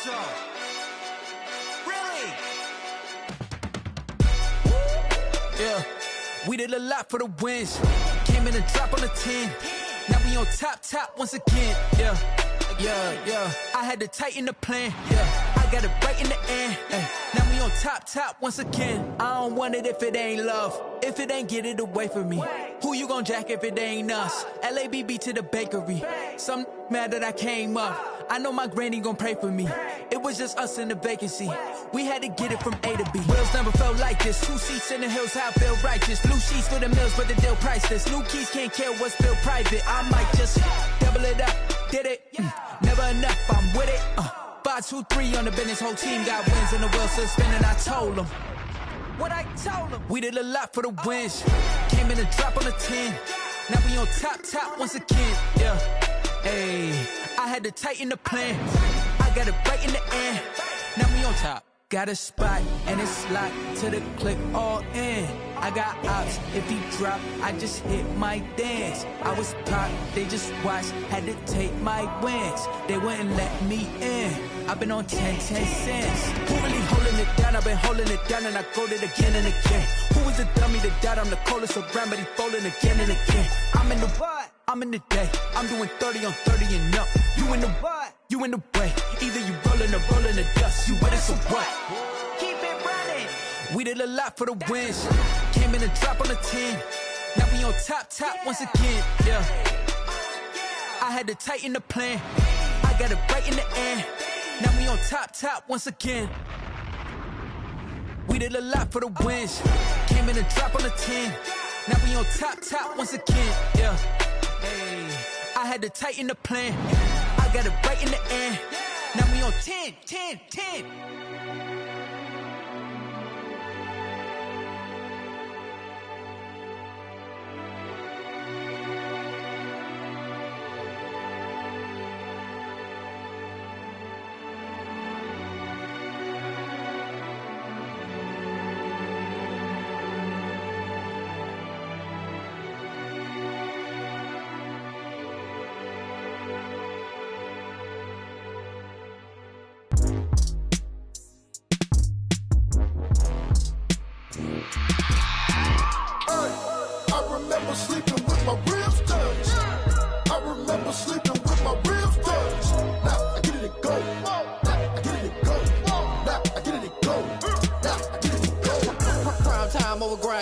bozo. Really? Yeah, we did a lot for the wins. Came in and dropped on the 10. Now we on top once again. Yeah. I had to tighten the plan. Yeah, I got it right in the end. Now we on top once again. I don't want it if it ain't love. If it ain't, get it away from me. Who you gon' jack if it ain't us? LABB to the bakery. Some mad that I came up. I know my granny gon' pray for me. It was just us in the vacancy. We had to get it from A to B. Wheels never felt like this. 2 seats in the hills, how I feel righteous. Blue sheets for the mills, but the deal priceless. New keys can't care what's still private. I might just double it up. Did it? Never enough, I'm with it. 5, 2, 3 on the business. Whole team got wins and the wheels still spinning. I told them what I told them. We did a lot for the wins. Came in and dropped on the 10. Now we on top once again. Yeah. Hey, I had to tighten the plan. I got it right in the end. Now we on top. Got a spot and it's locked to the click all in. I got ops, if he drop, I just hit my dance. I was pop, they just watched, had to take my wins. They wouldn't let me in. I've been on 10 cents. Who really holding it down? I've been holding it down and I go it again and again. Who was the dummy that died? I'm the coldest around, but he folding again and again. I'm in the what? I'm in the day. I'm doing 30 on 30 and up. You in the what? You in the way. Either you rolling or rolling the dust. You with us or what? Keep it running. We did a lot for the wins. Came in and dropped on the 10. Now we on top once again. Yeah. I had to tighten the plan. I got it right in the end. Now we on top once again. We did a lot for the wins. Came in and dropped on the 10. Now we on top once again. Yeah. Hey, I had to tighten the plan. I got it right in the end. Now we on 10.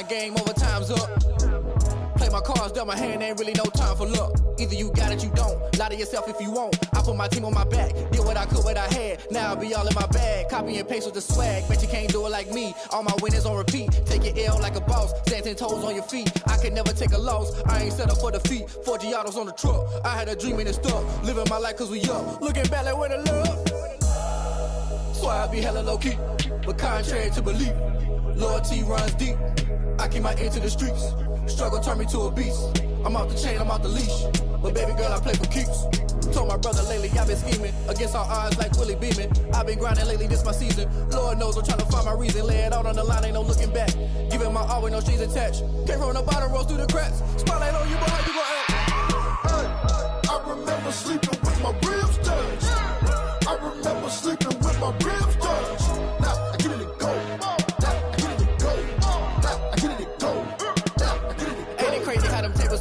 Game over, time's up. Play my cards, dealt my hand, ain't really no time for luck. Either you got it, you don't. Lie to yourself if you won't. I put my team on my back, did what I could, what I had. Now I'll be all in my bag. Copy and paste with the swag. Bet you can't do it like me. All my winners on repeat. Take your L like a boss. Stand 10 toes on your feet. I can never take a loss. I ain't set up for defeat. 4 Giottos on the truck. I had a dream and it's stuck. Living my life cause we up. Looking back like where the love. So I be hella low key. But contrary to belief, loyalty runs deep. I keep my ear to the streets. Struggle turned me to a beast. I'm out the chain, I'm out the leash. But baby girl, I play for keeps. Told my brother lately, I've been scheming. Against all odds like Willie Beeman. I've been grinding lately, this my season. Lord knows I'm trying to find my reason. Lay it out on the line, ain't no looking back. Giving my all with no strings attached. Can't roll no bottom, rolls through the cracks. Spotlight on you, but how you gon' act? I remember sleeping with my ribs touched. I remember sleeping with my ribs touched. Now I get it go.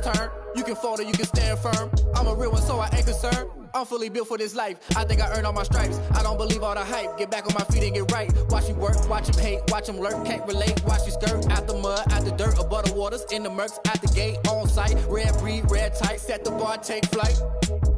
Turn. You can fold or you can stand firm. I'm a real one, so I ain't concerned. I'm fully built for this life. I think I earned all my stripes. I don't believe all the hype. Get back on my feet and get right. Watch you work, watch him hate, watch him lurk. Can't relate, watch you skirt. Out the mud, out the dirt, above the waters, in the murks, out the gate, on site. Red breed, red tight, set the bar, take flight.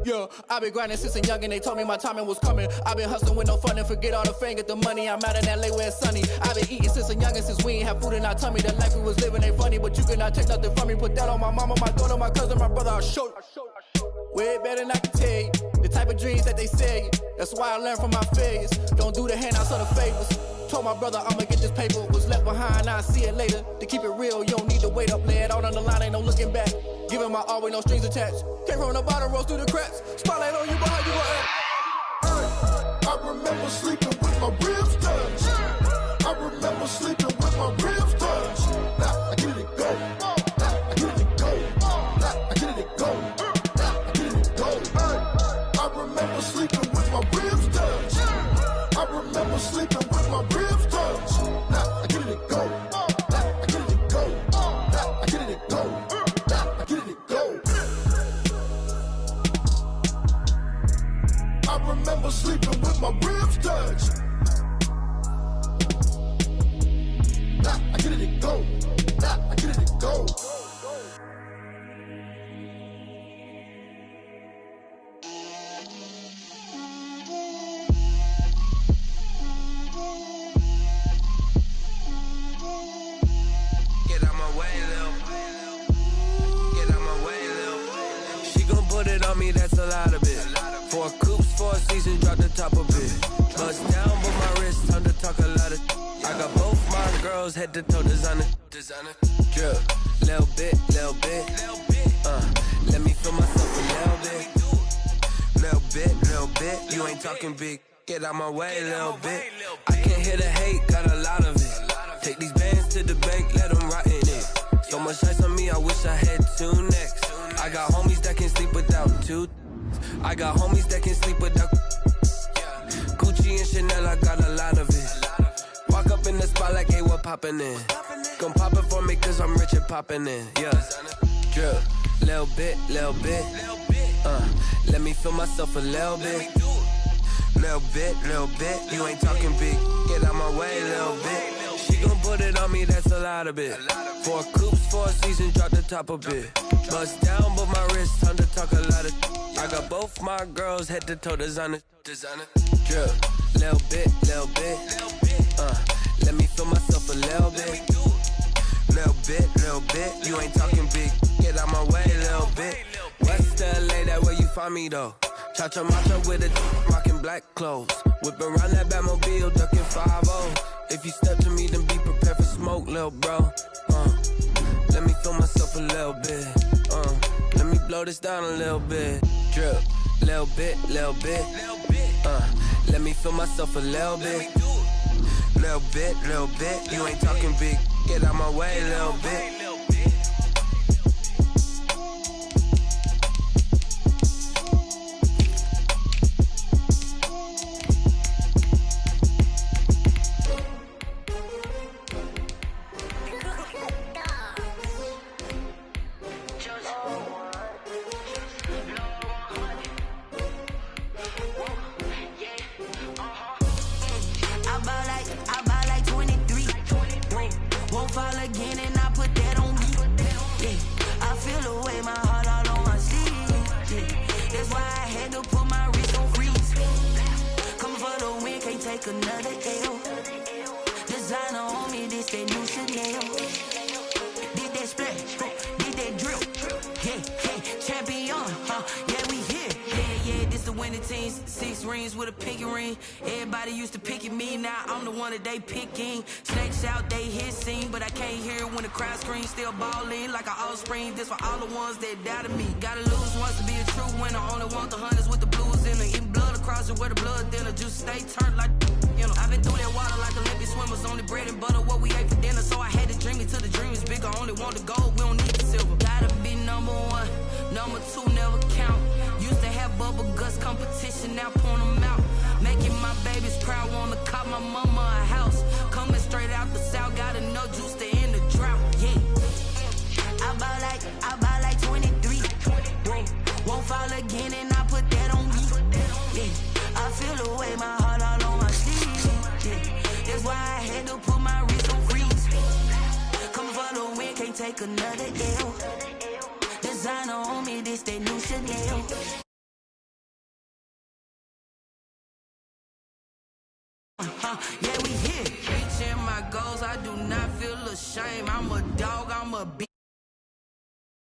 Yeah, I been grinding since a young and they told me my timing was coming. I been hustling with no fun and forget all the fame, get the money. I'm out in LA where it's sunny. I been eating since a young and since we ain't have food in our tummy. The life we was living ain't funny, but you cannot take nothing from me. Put that on my mama, my daughter, my cousin, my brother, I'll show you. Way better than I can tell you. The type of dreams that they sell you. That's why I learned from my failures. Don't do the handouts or the favors. Told my brother I'ma get this paper. Was left behind, I'll see it later. To keep it real, you don't need to wait up. Lay it out on the line, ain't no looking back. Giving my all with no strings attached. Can't roll no bottom, rolls through the cracks. Spotlight on you, but how you gon' act? I remember sleeping with my ribs touched. I remember sleeping with my ribs touched. Now I get it go. Now I get it go. Now I get it go. Now I get it go. I remember sleeping with my ribs touched. touch. I get it and go. I get it and go. Get out my way, Lil. Get out my way, Lil. She gon' put it on me, that's a lot of it. 4 coops, 4 seasons, drop the top of it. Bust down, but my wrist, time to talk a lot of. I got both my girls head to toe designer. Drip, little bit. Let me feel myself a little bit. You ain't talking big. Get out my way, little bit. I can't hear the hate, got a lot of it. Take these bands to the bank, let them rot in it. So much ice on me, I wish I had 2 necks. I got homies that can sleep without 2. I got homies that can sleep without. Gucci and Chanel, I got a lot of it. Walk up in the spot like, hey, what poppin' in? Gon' pop it for me, cause I'm rich and poppin' in. Yeah, drip, little bit. Let me feel myself a little bit. Little bit. You ain't talking big. Get out my way, little bit. She gon' put it on me, that's a lot of it. 4 coops, 4 seasons, drop the top of it. Bust down, but my wrist, time to talk a lot of. I got both my girls head to toe designer. Drip, little bit. Let me feel myself a little bit. Little bit. You ain't talking big. Get out my way, little bit. West LA, that where you find me though. Cha-cha matcha with a rockin' black clothes. Whip around that Batmobile, ducking 5-0. If you step to me, then be prepared for smoke, lil' bro. Let me feel myself a little bit. Let me blow this down a little bit. Drip, little bit. Let me feel myself a little bit. Little bit. You ain't talking big. Get out my way, little bit. Another L. Designer on me, this that new Chanel. Did that splash, did that drip. Yeah, champion, yeah, we here. Yeah, this the winning teams. 6 rings with a pinky ring. Everybody used to picking me, now I'm the one that they picking. Snakes out, they hit scene, but I can't hear when the crowd screams. Still ballin' like an offspring. This for all the ones that doubted me. Gotta lose once to be a true winner. Only want the hunters with the blues in it. Eating blood across it where the blood thinner. Just stay turned like. You know, I've been through that water like Olympic swimmers. Only bread and butter, what we ate for dinner. So I had to dream it till the dream is bigger. Only want the gold, we don't need the silver. Gotta be number 1, number 2 never count. Used to have bubble guts competition, now point them out. Making my babies proud, wanna cop my mama a house. Coming straight out the south, got enough juice to end the drought. Yeah, I buy like 23. Won't fall again, and I put that on me. Yeah, I feel the way my heart all on my sleeve. That's why I had to put my wrist on freeze. Coming for the win, can't take another L. Designer on me, this that new Chanel. Yeah, we here. Reaching my goals, I do not feel ashamed. I'm a dog, I'm a beast.